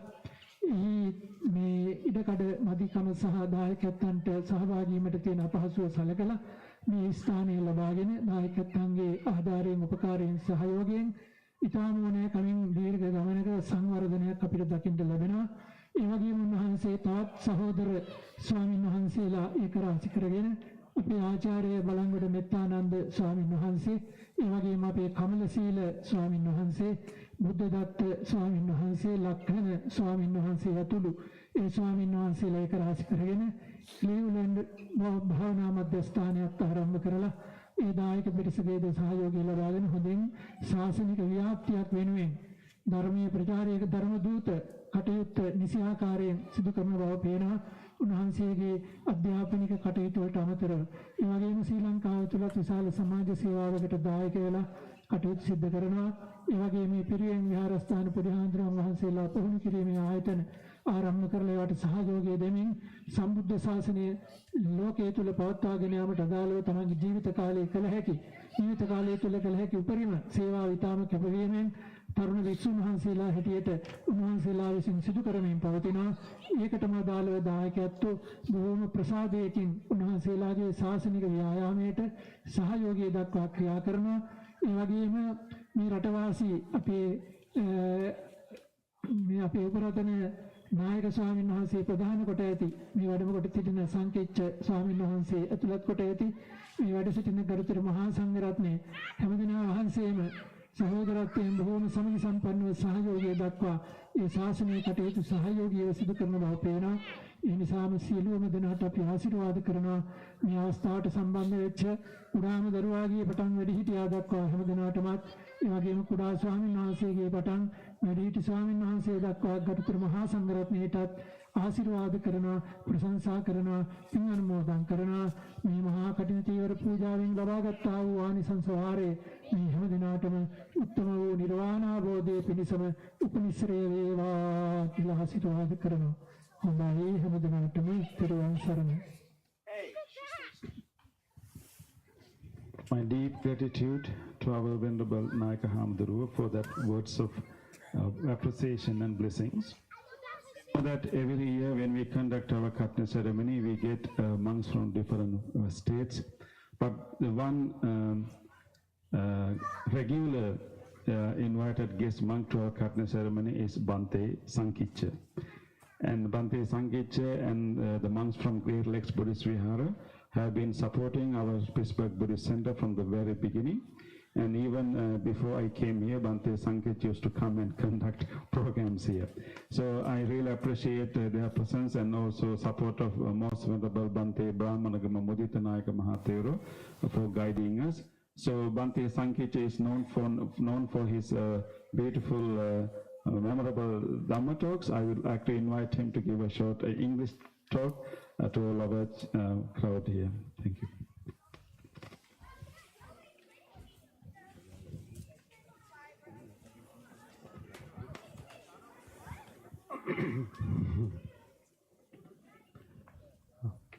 Speaker 8: මේ ඉඩකඩ මදිකම සහ දායකත්වන්ට සහභාගී වීමට තියෙන අපහසුව සැලකලා මේ ස්ථානය ලබාගෙන දායකත්වන්ගේ ආධාරයෙන් උපකාරයෙන් සහයෝගයෙන් ඉතාම ඕනෑ කමින් දීර්ඝ ගමනක සංවර්ධනයක් අපිට දකින්න ලැබෙනවා. ඒ වගේම උන්වහන්සේ තවත් සහෝදර ස්වාමීන් වහන්සේලා ඒක රාශි කරගෙන අපේ ආචාර්ය බලංගොඩ මෙත්තානන්ද ස්වාමීන් වහන්සේ, ඒ වගේම අපේ කමලශීල ස්වාමීන් වහන්සේ, බුද්ධදත්ත ස්වාමීන් වහන්සේ, ලක්ෂණ ස්වාමීන් වහන්සේ ඇතුළු ඒ ස්වාමීන් වහන්සේලා ඒක රාශි කරගෙන ක්ලීව්ලන්ඩ් භාවනා මධ්‍යස්ථානයක් ආරම්භ කරලා ඒ දායක පිරිසගේ සහයෝගය ලබාගෙන හොඳින් ශාසනික ව්‍යාප්තියක් වෙනුවෙන් ධර්මීය ප්‍රචාරයක ධර්ම දූත කටයුත්ත නිසි ආකාරයෙන් සිදු කරන බව පේනවා. උන්වහන්සේගේ අධ්‍යාපනික කටයුතු වලට අමතරව ඒ වගේම ශ්‍රී ලංකාව තුළ විශාල සමාජ සේවාවකට දායක වෙලා කටයුතු සිදු කරනවා. ඒ වගේම මේ පිරිවෙන් විහාරස්ථාන පොඩි හාමුදුරුවන් වහන්සේලා පුහුණු කිරීමේ ආයතන ආරම්භ කරලා ඒවට සහයෝගය දෙමින් සම්බුද්ධ ශාසනය ලෝකයේ තුල පවත්වාගෙන යාමට අදාළව තමන්ගේ ජීවිත කාලයේ කළ හැකි උපරිම සේවාව ඉතාම කැපවීමෙන් තරුණ වික්ෂුන් වහන්සේලා හැටියට උන්වහන්සේලා විසින් සිදු කරමින් පවතිනවා. ඒකටම අදාළව දායකත්ව බොහෝම ප්‍රසාදයකින් උන්වහන්සේලාගේ ශාසනික ව්‍යායාමයට සහයෝගය දක්වා ක්‍රියා කරනවා. ඒ වගේම මේ රටවාසී අපේ උපරතන නායක ස්වාමීන් වහන්සේ ප්‍රධාන කොට ඇති මේ වැඩම කොට සිටින සංකේච්ඡ ස්වාමීන් වහන්සේ ඇතුළත් කොට ඇති මේ වැඩ සිටින ගරුතර මහා සංඝරත්නය හැමදෙනා වහන්සේම සහෝදරත්වයෙන් බොහෝම සමගි සම්පන්නව සහයෝගය දක්වා ඒ ශාසනීය කටයුතු සහයෝගීව සිදු කරන බව පේනවා. ඒ නිසාම සියලුම දෙනාට අපි ආශිර්වාද කරනවා. මේ අවස්ථාවට සම්බන්ධ වෙච්ච කුඩාම දරුවාගේ පටන් වැඩිහිටියා දක්වා හැම දිනකටමත් ඒ වගේම කුඩා ස්වාමීන් වහන්සේගේ පටන් වැඩිහිටි ස්වාමීන් වහන්සේ දක්වා ගරුතර මහා සංඝරත්නයටත් ආශිර්වාද කරනවා, ප්‍රශංසා කරනවා, පින් අනුමෝදන් කරනවා. මේ මහා කටින චීවර පූජාවෙන් ලබාගත් ආ වූ ආනිසංස වාරේ මේ හැම දිනකටම උත්තම වූ නිර්වාණ අවබෝධයේ පිණසම උපනිශ්‍රේ වේවා කියලා ආශිර්වාද කරනවා. හොඳයි හැම දිනකටම පෙරවන් සරණයි.
Speaker 5: My deep gratitude to our Venerable Nayaka Hamdaruwa for that words of appreciation and blessings. That every year when we conduct our Katina ceremony, we get monks from different states. But the one regular invited guest monk to our Katina ceremony is Bhante Sankicha. And Bhante Sankicha and the monks from Great Lakes Buddhist Vihara have been supporting our Pittsburgh Buddhist Center from the very beginning. And even before I came here, Bhante Sanket used to come and conduct programs here. So I really appreciate their presence and also support of Most Venerable Bhante Brahmanagama Mudita Nayaka Mahathero for guiding us. So Bhante Sanket is known for his beautiful, memorable Dhamma talks. I would like to invite him to give a short English talk to all of our crowd here. Thank you.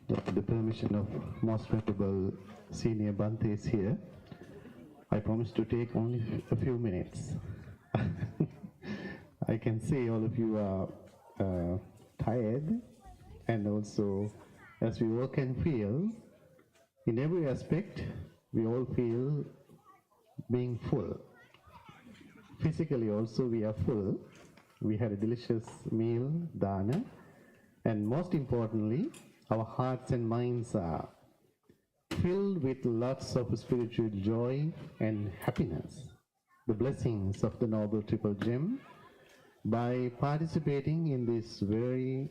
Speaker 9: With the permission of Most Venerable Senior Bhante is here, I promise to take only a few minutes. I can see all of you are tired, and also as we all can feel, in every aspect, we all feel being full. Physically also we are full. We had a delicious meal, dana, and most importantly, our hearts and minds are filled with lots of spiritual joy and happiness, the blessings of the Noble Triple Gem, by participating in this very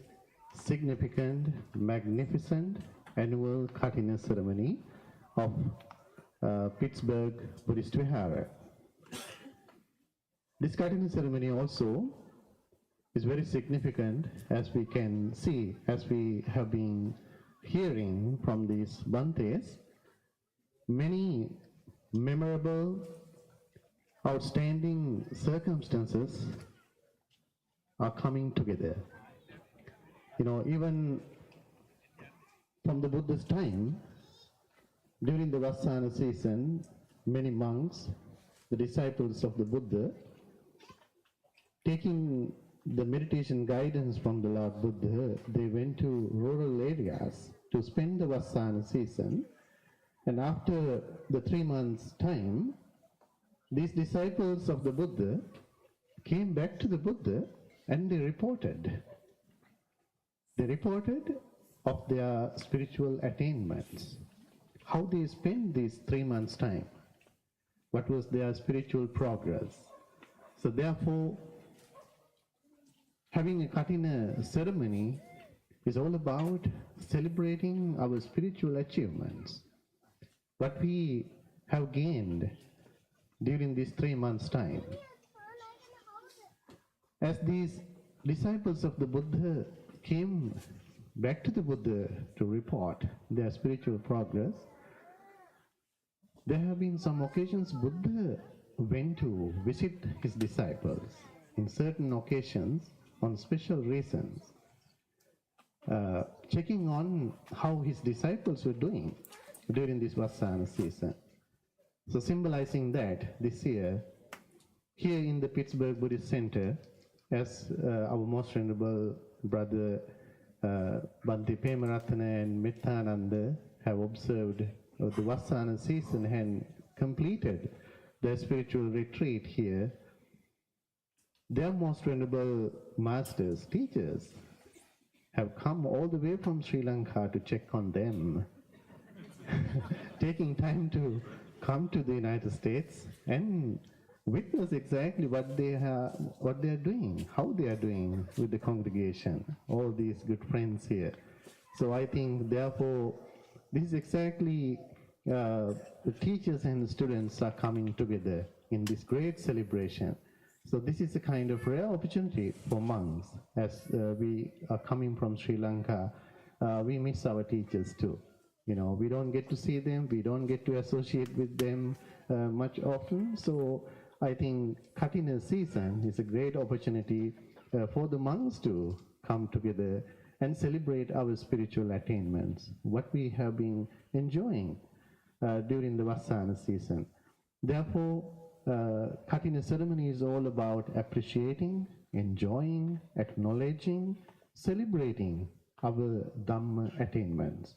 Speaker 9: significant, magnificent annual Katina ceremony of Pittsburgh Buddhist Vihara. This Katina ceremony also is very significant, as we can see, as we have been hearing from these Bhantes. Many memorable, outstanding circumstances are coming together. You know, even from the Buddha's time, during the Vassāna season, many monks, the disciples of the Buddha, taking the meditation guidance from the Lord Buddha, they went to rural areas to spend the Vassāna season. And after the 3 months' time, these disciples of the Buddha came back to the Buddha and they reported. They reported of their spiritual attainments, how they spent these 3 months' time, what was their spiritual progress. So therefore, having a Katina ceremony is all about celebrating our spiritual achievements, what we have gained during these 3 months' time. As these disciples of the Buddha came back to the Buddha to report their spiritual progress, there have been some occasions Buddha went to visit his disciples in certain occasions on special reasons, checking on how his disciples were doing during this Vassāna season. So symbolizing that, this year, here in the Pittsburgh Buddhist Center, as our most venerable brother Bhante Pemaratana and Mittananda have observed the Vassāna season and completed their spiritual retreat here, their most venerable masters, teachers, have come all the way from Sri Lanka to check on them, taking time to come to the United States and witness exactly what they are doing, how they are doing with the congregation, all these good friends here. So I think, therefore, this is exactly the teachers and the students are coming together in this great celebration. So this is a kind of rare opportunity for monks. As we are coming from Sri Lanka, we miss our teachers too. You know, we don't get to see them, we don't get to associate with them much often. So I think Katina season is a great opportunity for the monks to come together and celebrate our spiritual attainments, what we have been enjoying during the Vassāna season. Therefore, Katina ceremony is all about appreciating, enjoying, acknowledging, celebrating our Dhamma attainments.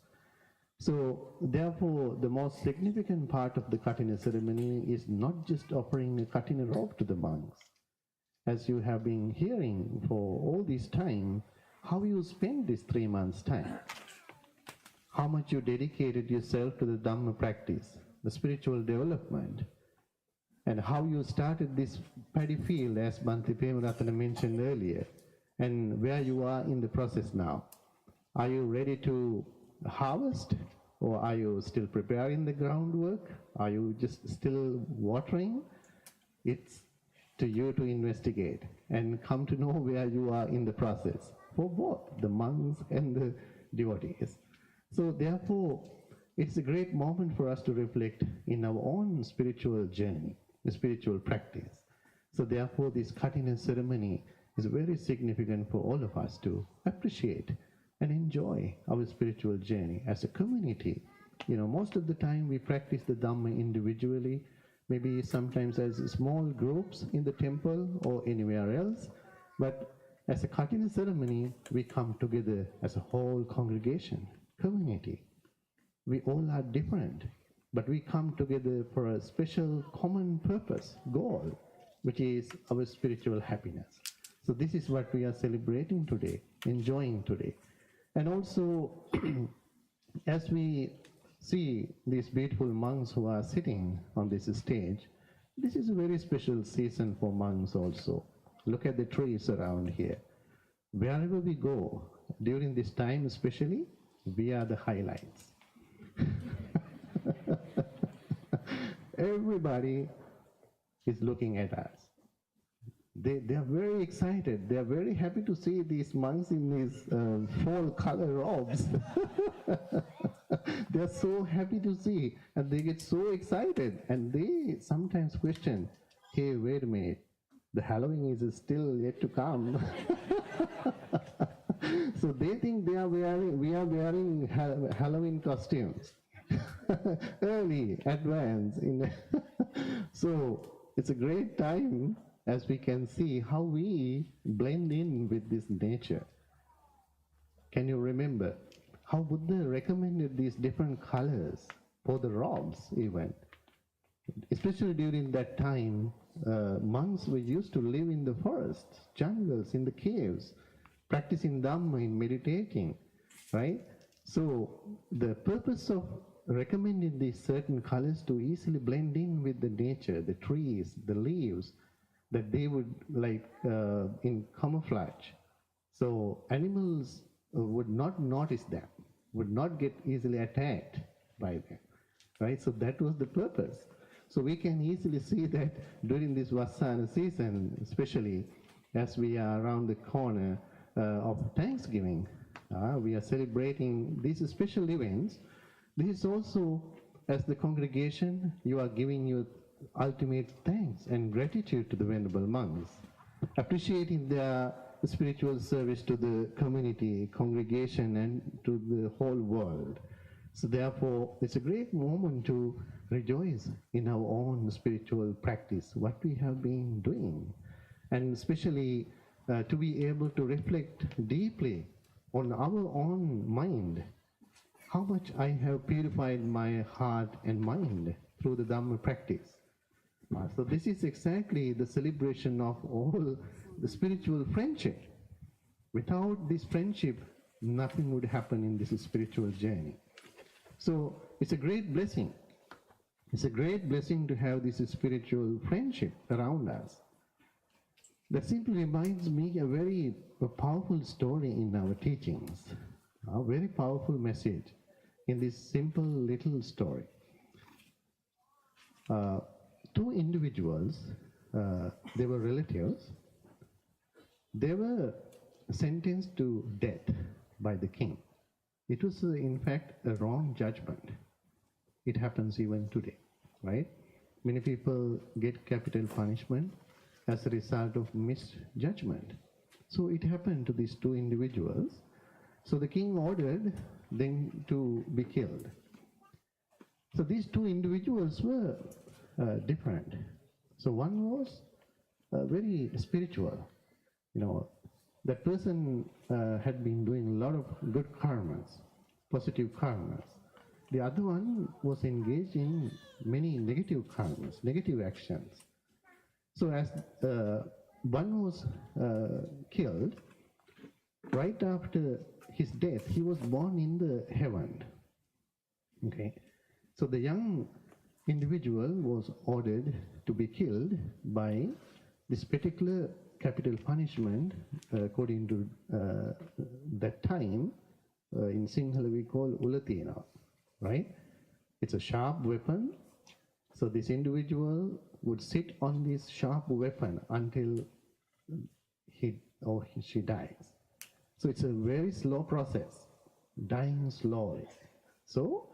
Speaker 9: So therefore, the most significant part of the Katina ceremony is not just offering a Katina robe to the monks. As you have been hearing for all this time, how you spend this 3 months' time, how much you dedicated yourself to the Dhamma practice, the spiritual development, and how you started this paddy field, as Bhante Premaratana mentioned earlier, and where you are in the process now. Are you ready to harvest, or are you still preparing the groundwork? Are you just still watering? It's to you to investigate and come to know where you are in the process, for both the monks and the devotees. So therefore, it's a great moment for us to reflect in our own spiritual journey, the spiritual practice. So therefore, this Katina ceremony is very significant for all of us to appreciate and enjoy our spiritual journey as a community. You know, most of the time we practice the Dhamma individually, maybe sometimes as small groups in the temple or anywhere else, but as a Katina ceremony, we come together as a whole congregation, community. We all are different, but we come together for a special common purpose, goal, which is our spiritual happiness. So this is what we are celebrating today, enjoying today. And also, as we see these beautiful monks who are sitting on this stage, this is a very special season for monks also. Look at the trees around here. Wherever we go, during this time especially, we are the highlights. Everybody is looking at us. They are very excited. They are very happy to see these monks in these fall color robes. They are so happy to see, and they get so excited, and they sometimes question, hey, wait a minute, the Halloween is still yet to come. So they think we are wearing Halloween costumes. Early, advance. So it's a great time, as we can see how we blend in with this nature. Can you remember how Buddha recommended these different colors for the robes even? Especially during that time, monks were used to live in the forests, jungles, in the caves, practicing Dhamma and meditating, right? So the purpose of recommending these certain colors to easily blend in with the nature, the trees, the leaves, that they would like in camouflage. So animals would not notice them, would not get easily attacked by them, right? So that was the purpose. So we can easily see that during this Vassāna season, especially as we are around the corner of Thanksgiving, we are celebrating these special events. This is also, as the congregation, you are giving your ultimate thanks and gratitude to the Venerable monks, appreciating their spiritual service to the community, congregation, and to the whole world. So therefore, it's a great moment to rejoice in our own spiritual practice, what we have been doing, and especially to be able to reflect deeply on our own mind, how much I have purified my heart and mind through the Dhamma practice. So this is exactly the celebration of all the spiritual friendship. Without this friendship, nothing would happen in this spiritual journey. So it's a great blessing. It's a great blessing to have this spiritual friendship around us. That simply reminds me a very powerful story in our teachings, a very powerful message in this simple little story. Two individuals, they were relatives, they were sentenced to death by the king. It was in fact a wrong judgment. It happens even today, right? Many people get capital punishment as a result of misjudgment. So it happened to these two individuals. So the king ordered them to be killed. So these two individuals were different. So one was very spiritual. You know, that person had been doing a lot of good karmas, positive karmas. the other one was engaged in many negative karmas, negative actions. So as one was killed, right after his death, he was born in the heaven. Okay, so the young individual was ordered to be killed by this particular capital punishment, according to that time. In Sinhala we call Ulatina, right? It's a sharp weapon. So this individual would sit on this sharp weapon until he or she dies. So it's a very slow process, dying slowly. So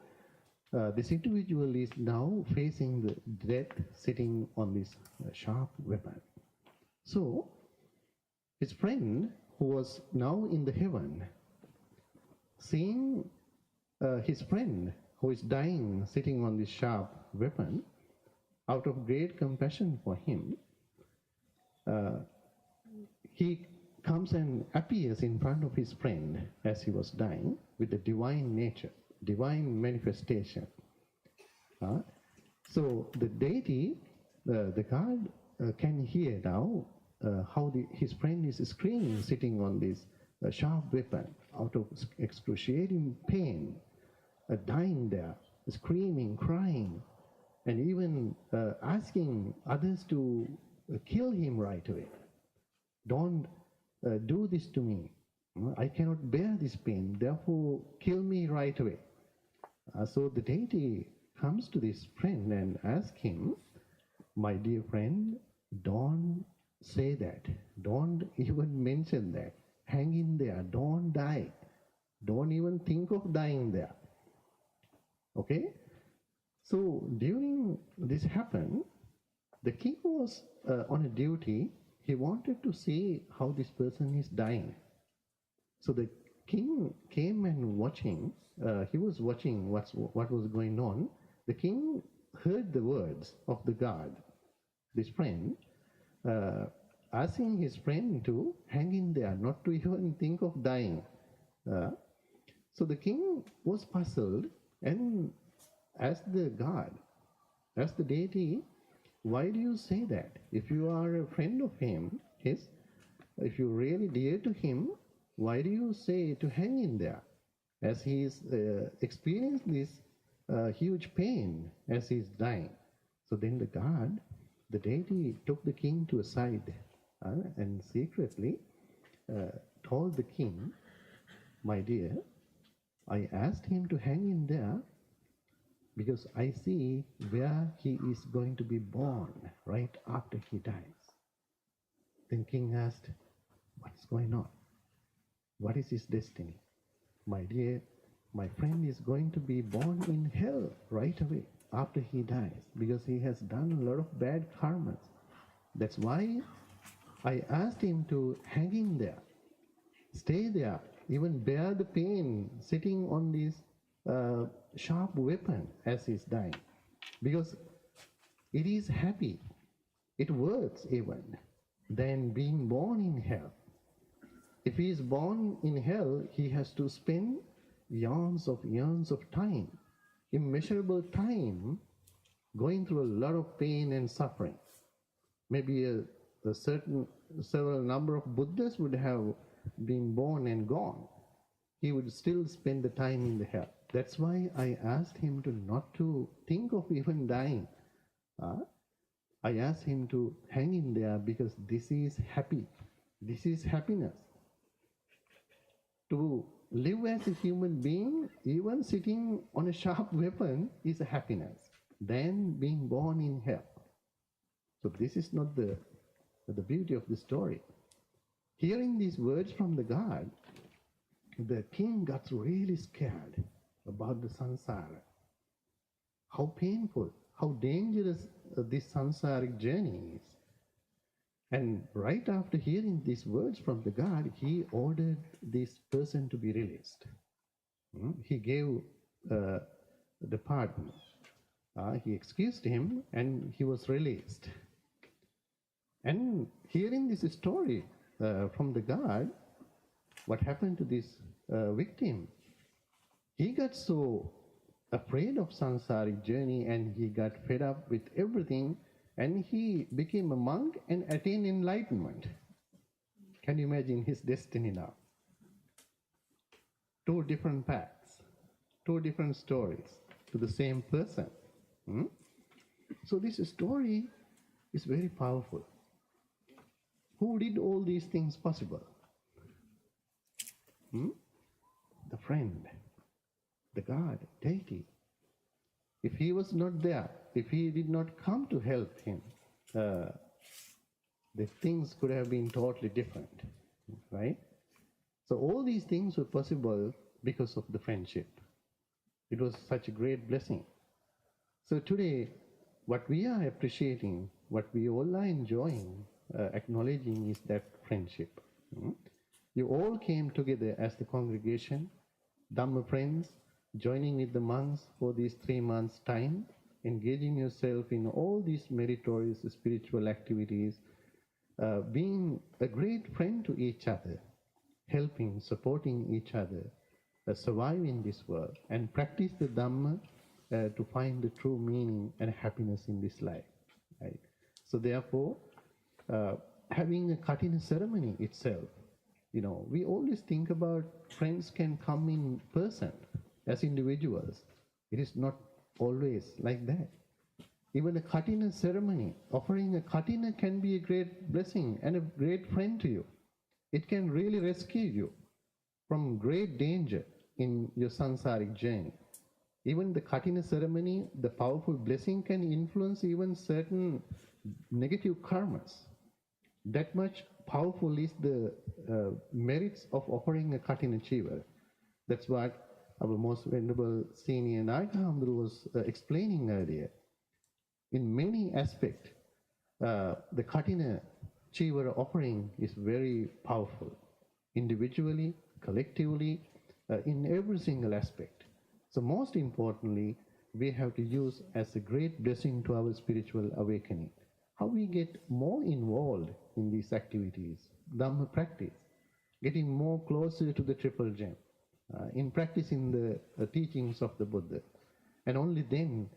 Speaker 9: this individual is now facing the death sitting on this sharp weapon. So his friend, who was now in the heaven, seeing his friend who is dying sitting on this sharp weapon, out of great compassion for him, he comes and appears in front of his friend as he was dying with the divine nature, divine manifestation. So the deity, the God, can hear now how his friend is screaming, sitting on this sharp weapon, out of excruciating pain, dying there, screaming, crying, and even asking others to kill him right away. Don't do this to me. I cannot bear this pain, therefore kill me right away. So the deity comes to this friend and asks him, my dear friend, don't say that. Don't even mention that. Hang in there. Don't die. Don't even think of dying there. Okay? So during this happened, the king was on a duty. He wanted to see how this person is dying. So the king came and watching. He was watching what was going on. The king heard the words of the god, this friend, asking his friend to hang in there, not to even think of dying. So the king was puzzled and asked the god, asked the deity, why do you say that? If you are a friend of him, if you really dear to him, why do you say to hang in there? As he is experienced this huge pain as he is dying. So then the god, the deity, took the king to a side and secretly told the king, my dear, I asked him to hang in there because I see where he is going to be born right after he dies. Then king asked, what is going on? What is his destiny? My dear, my friend is going to be born in hell right away after he dies because he has done a lot of bad karmas. That's why I asked him to hang in there, stay there, even bear the pain sitting on this sharp weapon as he's dying, because it is happy, it works even, than being born in hell. If he is born in hell, he has to spend years of time, immeasurable time, going through a lot of pain and suffering. Maybe a several number of Buddhas would have been born and gone. He would still spend the time in the hell. That's why I asked him to not to think of even dying. I asked him to hang in there because this is happy. This is happiness. To live as a human being, even sitting on a sharp weapon, is a happiness than being born in hell. So this is not the beauty of the story. Hearing these words from the god, the king got really scared about the samsara. How painful, how dangerous this samsaric journey is. And right after hearing these words from the god, he ordered this person to be released. He gave the pardon. He excused him and he was released. And hearing this story from the god, what happened to this victim, he got so afraid of samsaric journey, and he got fed up with everything, and he became a monk and attained enlightenment. Can you imagine his destiny now? Two different paths, two different stories to the same person. So this story is very powerful. Who did all these things possible? The friend, the God, deity. If he was not there, if he did not come to help him, the things could have been totally different, right? So all these things were possible because of the friendship. It was such a great blessing. So today, what we are appreciating, what we all are enjoying, acknowledging is that friendship. You all came together as the congregation, Dhamma friends, joining with the monks for these 3 months' time, engaging yourself in all these meritorious spiritual activities, being a great friend to each other, helping, supporting each other, survive in this world, and practice the Dhamma to find the true meaning and happiness in this life. Right? So therefore, having a Katina ceremony itself, we always think about friends can come in person as individuals. It is not always like that. Even a Katina ceremony, offering a Katina can be a great blessing and a great friend to you. It can really rescue you from great danger in your samsaric journey. Even the Katina ceremony, the powerful blessing can influence even certain negative karmas. That much powerful is the merits of offering a Katina Chiva. That's what our most venerable senior Nayaka Hamdru was explaining earlier. In many aspects, the Katina Chiva offering is very powerful, individually, collectively, in every single aspect. So most importantly, we have to use as a great blessing to our spiritual awakening. How we get more involved in these activities, Dhamma practice, getting more closer to the Triple Gem, in practicing the teachings of the Buddha. And only then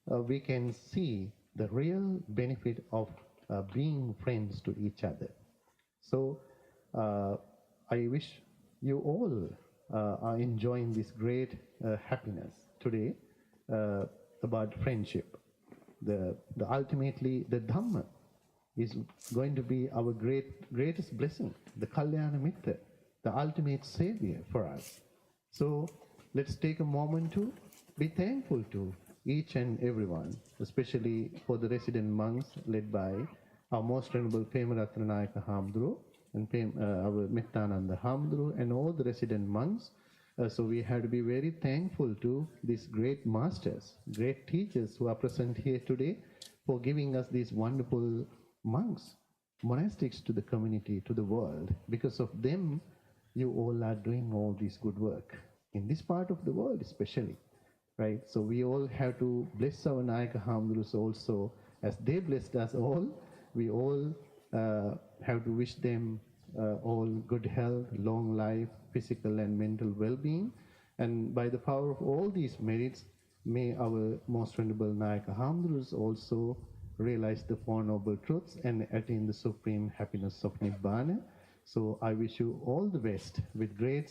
Speaker 9: we can see the real benefit of being friends to each other. So I wish you all are enjoying this great happiness today about friendship. Ultimately, the Dhamma is going to be our greatest blessing, the Kalyana Mitra, the ultimate savior for us. So let's take a moment to be thankful to each and everyone, especially for the resident monks led by our most venerable Pemaratana Nayaka Hamdru and our Mettananda Hamdru and all the resident monks. So we have to be very thankful to these great masters, great teachers who are present here today for giving us these wonderful monks, monastics to the community, to the world. Because of them, you all are doing all this good work, in this part of the world especially, right? So we all have to bless our Nayaka Hamdrus also, as they blessed us all. We all have to wish them all good health, long life, physical and mental well-being. And by the power of all these merits, may our most venerable Nayaka Hamdrus also realize the Four Noble Truths and attain the supreme happiness of Nibbana. So I wish you all the best with great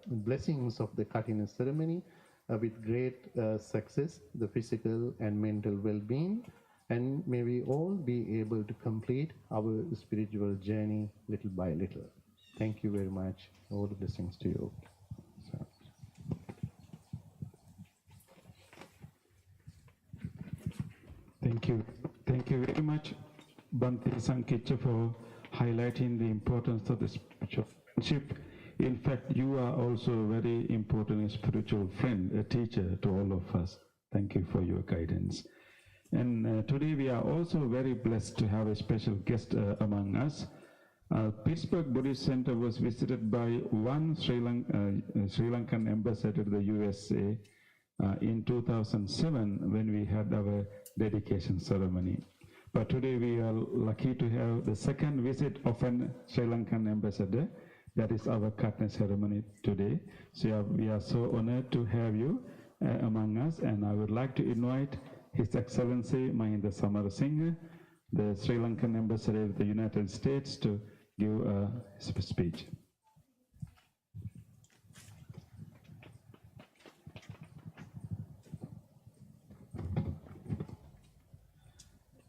Speaker 9: blessings of the Katina ceremony, with great success, the physical and mental well-being, and may we all be able to complete our spiritual journey little by little. Thank you very much. All the blessings to you. So.
Speaker 5: Thank you. Thank you very much, Bhante Sankecha, for highlighting the importance of the spiritual friendship. In fact, you are also a very important spiritual friend, a teacher to all of us. Thank you for your guidance. And today we are also very blessed to have a special guest among us. Pittsburgh Buddhist Center was visited by one Sri Lankan ambassador to the USA in 2007 when we had our dedication ceremony. But today we are lucky to have the second visit of an Sri Lankan ambassador. That is our Katina ceremony today. So we are so honored to have you. among us, and I would like to invite His Excellency Mahinda Samarasinghe, the Sri Lankan Ambassador of the United States, to give a speech.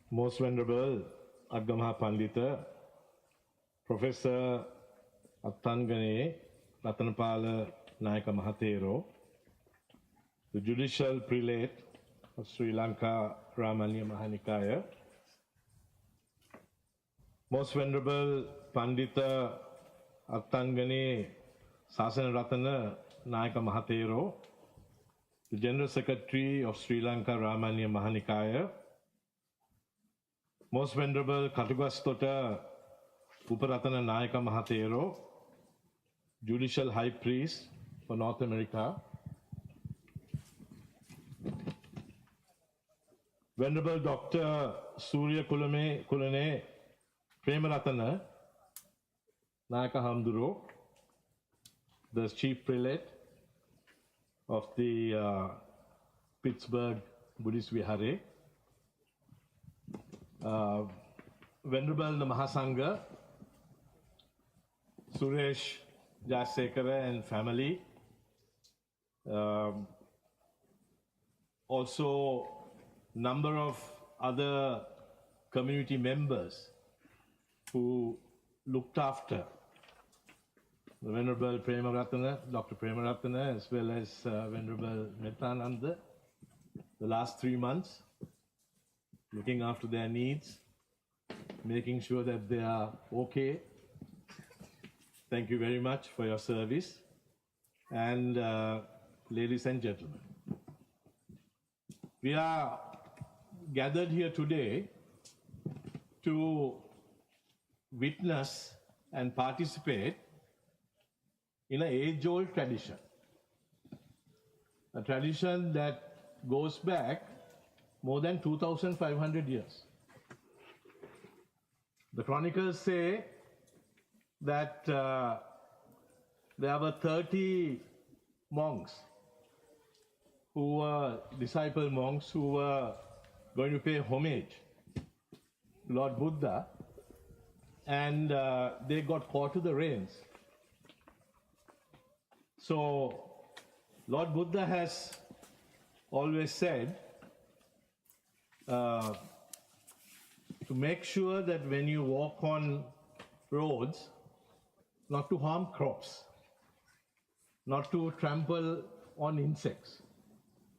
Speaker 10: Most Venerable Agamaha Pandita, Professor Attangane Ratanapala Nayaka Mahatero, the Judicial Prelate of Sri Lanka Ramanya Mahanikaya, Most Venerable Pandita Attangane Sasana Ratana Nayaka Mahatero, the General Secretary of Sri Lanka Ramanya Mahanikaya, Most Venerable Katugastota Uparatana Nayaka Mahatero, Judicial High Priest for North America, Venerable Dr. Surya Kulane Premaratana Nayaka Hamduro, the Chief Prelate of the Pittsburgh Buddhist Vihare, Venerable the Mahasangha, Suresh Jasekara and family, also number of other community members who looked after the Venerable Premaratana, Dr. Premaratana, as well as Venerable Metananda, the last 3 months, looking after their needs, making sure that they are okay. Thank you very much for your service. And ladies and gentlemen, we are gathered here today to witness and participate in an age-old tradition. A tradition that goes back more than 2,500 years. The chronicles say that there were 30 monks who were disciple monks who were going to pay homage to Lord Buddha, and they got caught to the reins. So Lord Buddha has always said to make sure that when you walk on roads, not to harm crops, not to trample on insects.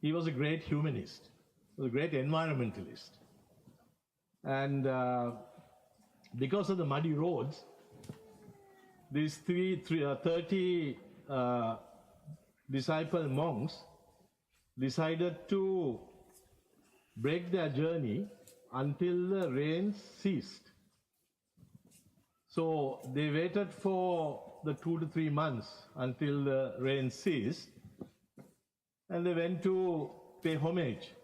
Speaker 10: He was a great humanist, he was a great environmentalist. And because of the muddy roads, these 30 disciple monks decided to break their journey until the rain ceased. So they waited for the 2 to 3 months until the rain ceased, and they went to pay homage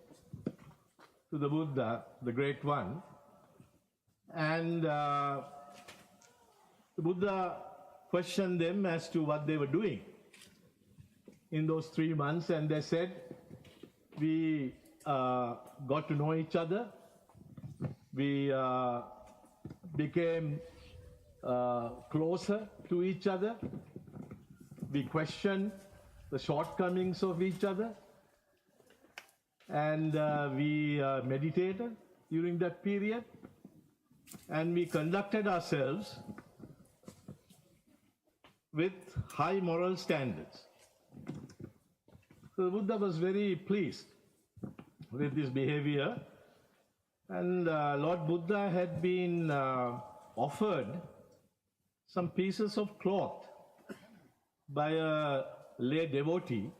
Speaker 10: to the Buddha, the Great One. And the Buddha questioned them as to what they were doing in those 3 months, and they said, we got to know each other, we became closer to each other, we questioned the shortcomings of each other, and we meditated during that period, and we conducted ourselves with high moral standards. So the Buddha was very pleased with this behavior, and Lord Buddha had been offered some pieces of cloth by a lay devotee,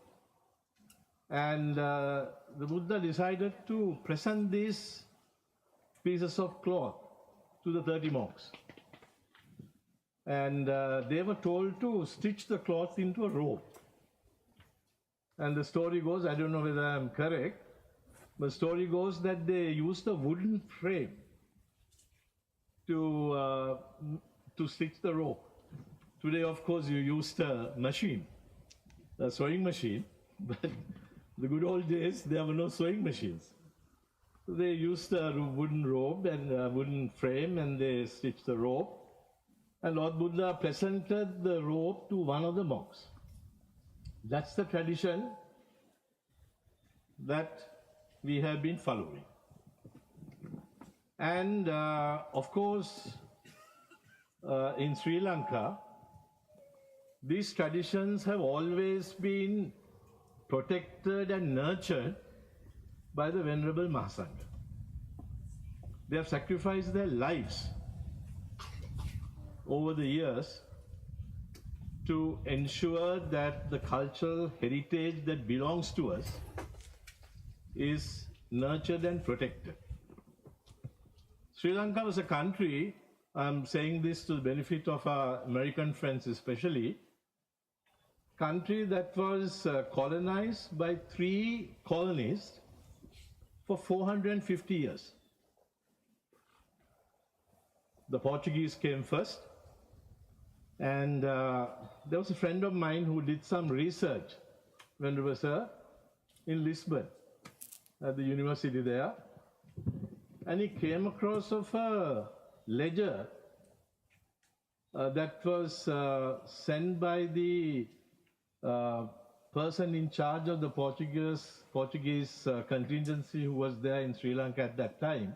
Speaker 10: and the Buddha decided to present these pieces of cloth to the 30 monks. And they were told to stitch the cloth into a robe. And the story goes, I don't know whether I'm correct, but the story goes that they used a wooden frame to stitch the rope. Today, of course, you used a machine, a sewing machine, but the good old days, there were no sewing machines. So they used a wooden robe and a wooden frame, and they stitched the robe. And Lord Buddha presented the robe to one of the monks. That's the tradition that we have been following. And of course, in Sri Lanka, these traditions have always been protected and nurtured by the Venerable Mahasangha. They have sacrificed their lives over the years to ensure that the cultural heritage that belongs to us is nurtured and protected. Sri Lanka was a country, I'm saying this to the benefit of our American friends especially, country that was colonized by 3 colonies for 450 years. The Portuguese came first, and there was a friend of mine who did some research, Venerable Sir, in Lisbon, at the university there, and he came across of a ledger that was sent by the person in charge of the Portuguese contingency who was there in Sri Lanka at that time.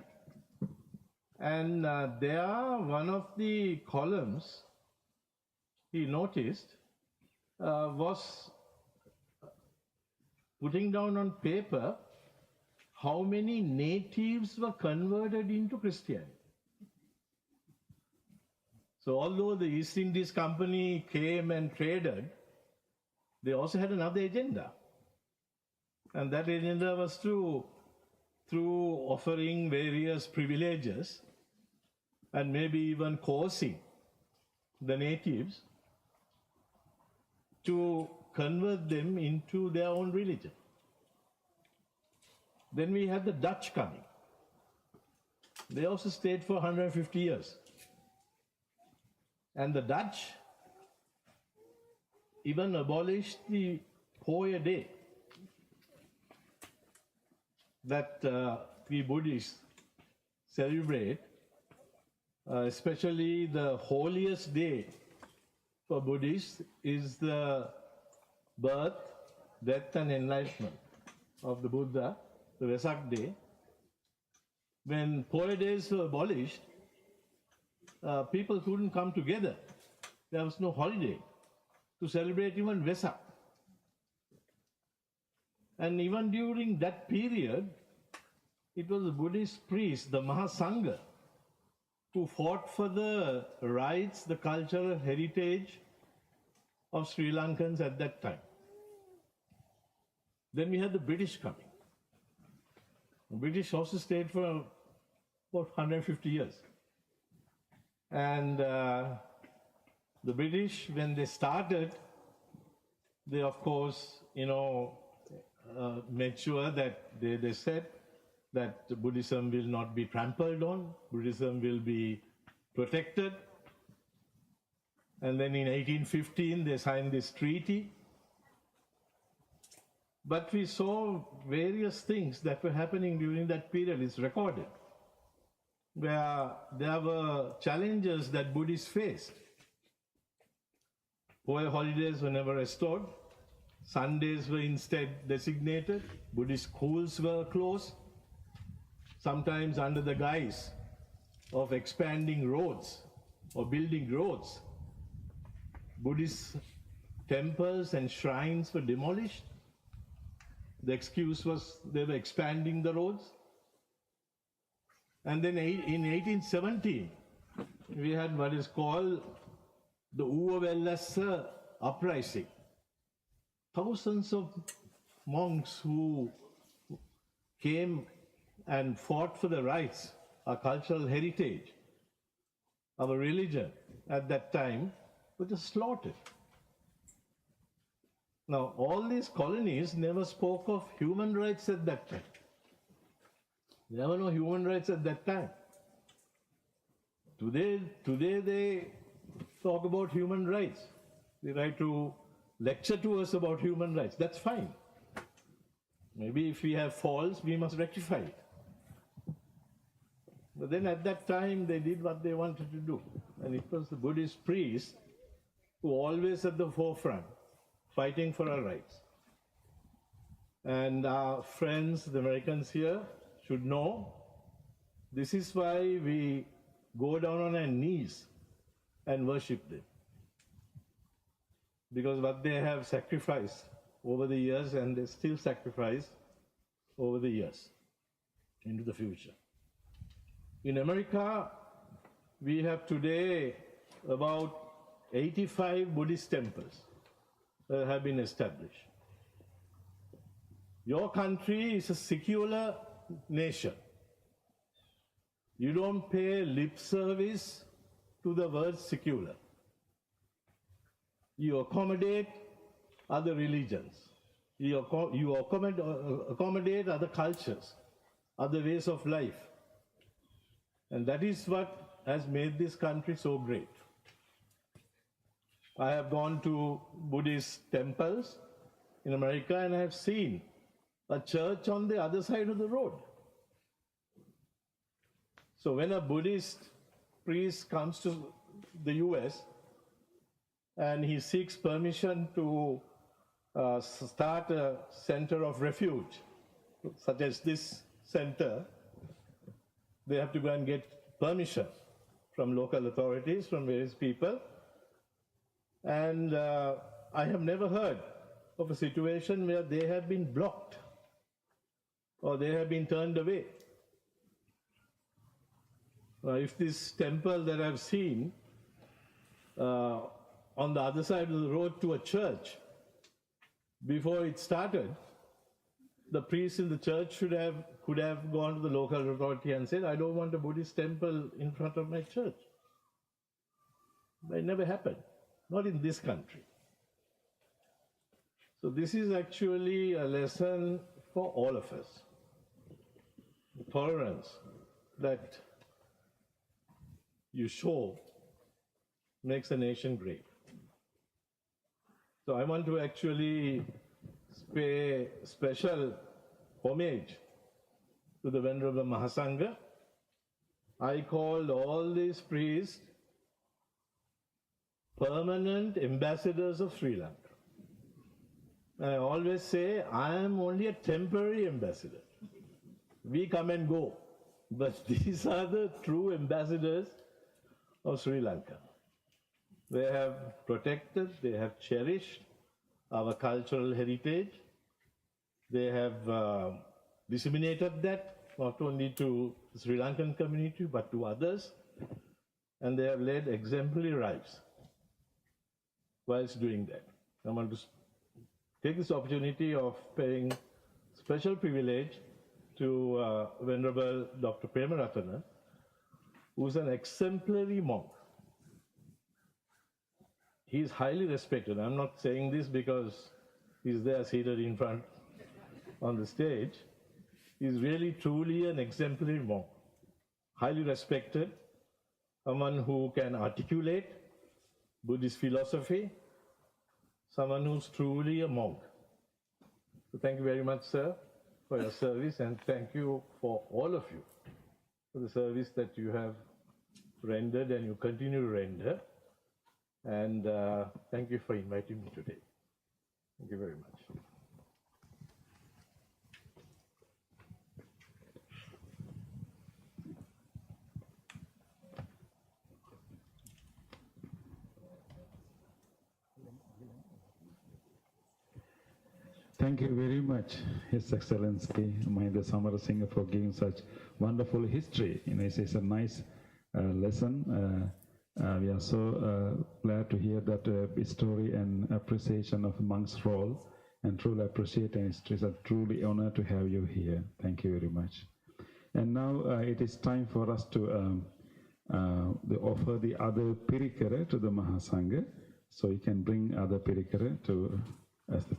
Speaker 10: And there, one of the columns he noticed was putting down on paper how many natives were converted into Christianity. So although the East Indies Company came and traded, they also had another agenda. And that agenda was through offering various privileges and maybe even coercing the natives to convert them into their own religion. Then we had the Dutch coming. They also stayed for 150 years. And the Dutch even abolished the Hoya Day that we Buddhists celebrate, especially the holiest day for Buddhists is the birth, death and enlightenment of the Buddha, the Vesak Day. When Hoya days were abolished, people couldn't come together. There was no holiday to celebrate even Vesak. And even during that period, it was the Buddhist priest, the Mahasangha, who fought for the rights, the cultural heritage of Sri Lankans at that time. Then we had the British coming. The British also stayed for about 150 years. And the British, when they started, they of course, made sure that they said that Buddhism will not be trampled on, Buddhism will be protected. And then in 1815, they signed this treaty. But we saw various things that were happening during that period, it's recorded, where there were challenges that Buddhists faced. Hoya holidays were never restored. Sundays were instead designated. Buddhist schools were closed, sometimes under the guise of expanding roads or building roads. Buddhist temples and shrines were demolished. The excuse was they were expanding the roads. And then in 1817, we had what is called the Uavellassa uprising. Thousands of monks who came and fought for the rights, our cultural heritage, our religion at that time, were just slaughtered. Now, all these colonies never spoke of human rights at that time. There were no human rights at that time. Today they talk about human rights. They try to lecture to us about human rights. That's fine. Maybe if we have faults, we must rectify it. But then at that time, they did what they wanted to do. And it was the Buddhist priests who were always at the forefront, fighting for our rights. And our friends, the Americans here, should know this is why we go down on our knees and worship them. Because what they have sacrificed over the years, and they still sacrifice over the years into the future. In America, we have today about 85 Buddhist temples that have been established. Your country is a secular nation. You don't pay lip service to the word secular. You accommodate other religions. You accommodate other cultures, other ways of life. And that is what has made this country so great. I have gone to Buddhist temples in America and I have seen a church on the other side of the road. So when a Buddhist priest comes to the US and he seeks permission to start a center of refuge, such as this center, they have to go and get permission from local authorities, from various people. And I have never heard of a situation where they have been blocked or they have been turned away. If this temple that I've seen on the other side of the road to a church, before it started, the priest in the church could have gone to the local authority and said, I don't want a Buddhist temple in front of my church. But it never happened, not in this country. So this is actually a lesson for all of us. The tolerance that you show makes a nation great. So I want to actually pay special homage to the Venerable Mahasangha. I called all these priests permanent ambassadors of Sri Lanka. And I always say, I am only a temporary ambassador. We come and go. But these are the true ambassadors of Sri Lanka. They have protected, they have cherished our cultural heritage. They have disseminated that not only to the Sri Lankan community but to others. And they have led exemplary lives whilst doing that. I want to take this opportunity of paying special privilege to Venerable Dr. Premaratana, who is an exemplary monk. He is highly respected. I'm not saying this because he's there seated in front on the stage. He's really truly an exemplary monk, highly respected, someone who can articulate Buddhist philosophy, someone who's truly a monk. So thank you very much, sir, for your service, and thank you for all of you for the service that you have rendered and you continue to render. And thank you for inviting me today. Thank you very much.
Speaker 5: Thank you very much, His Excellency Mahinda Samarasinghe, for giving such wonderful history. It's a nice lesson. We are so glad to hear that story and appreciation of monk's role, and truly appreciate and it's a truly honor to have you here. Thank you very much. And now it is time for us to offer the other pirikara to the Mahasangha. So you can bring other pirikara to as the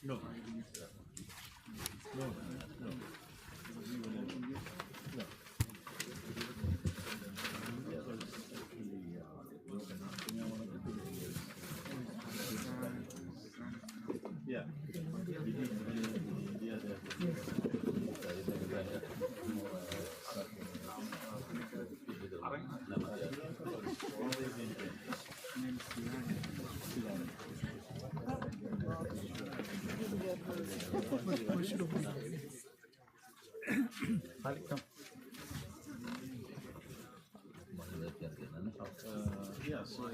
Speaker 10: No. No. No. Yeah. Yeah, so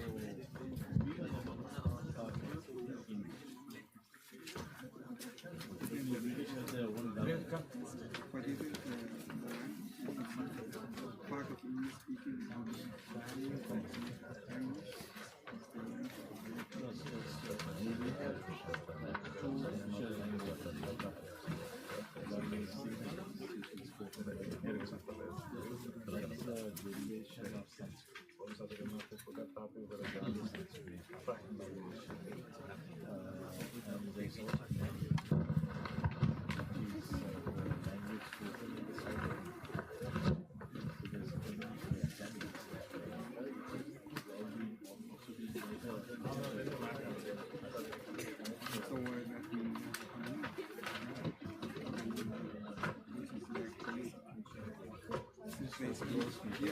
Speaker 10: we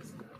Speaker 10: are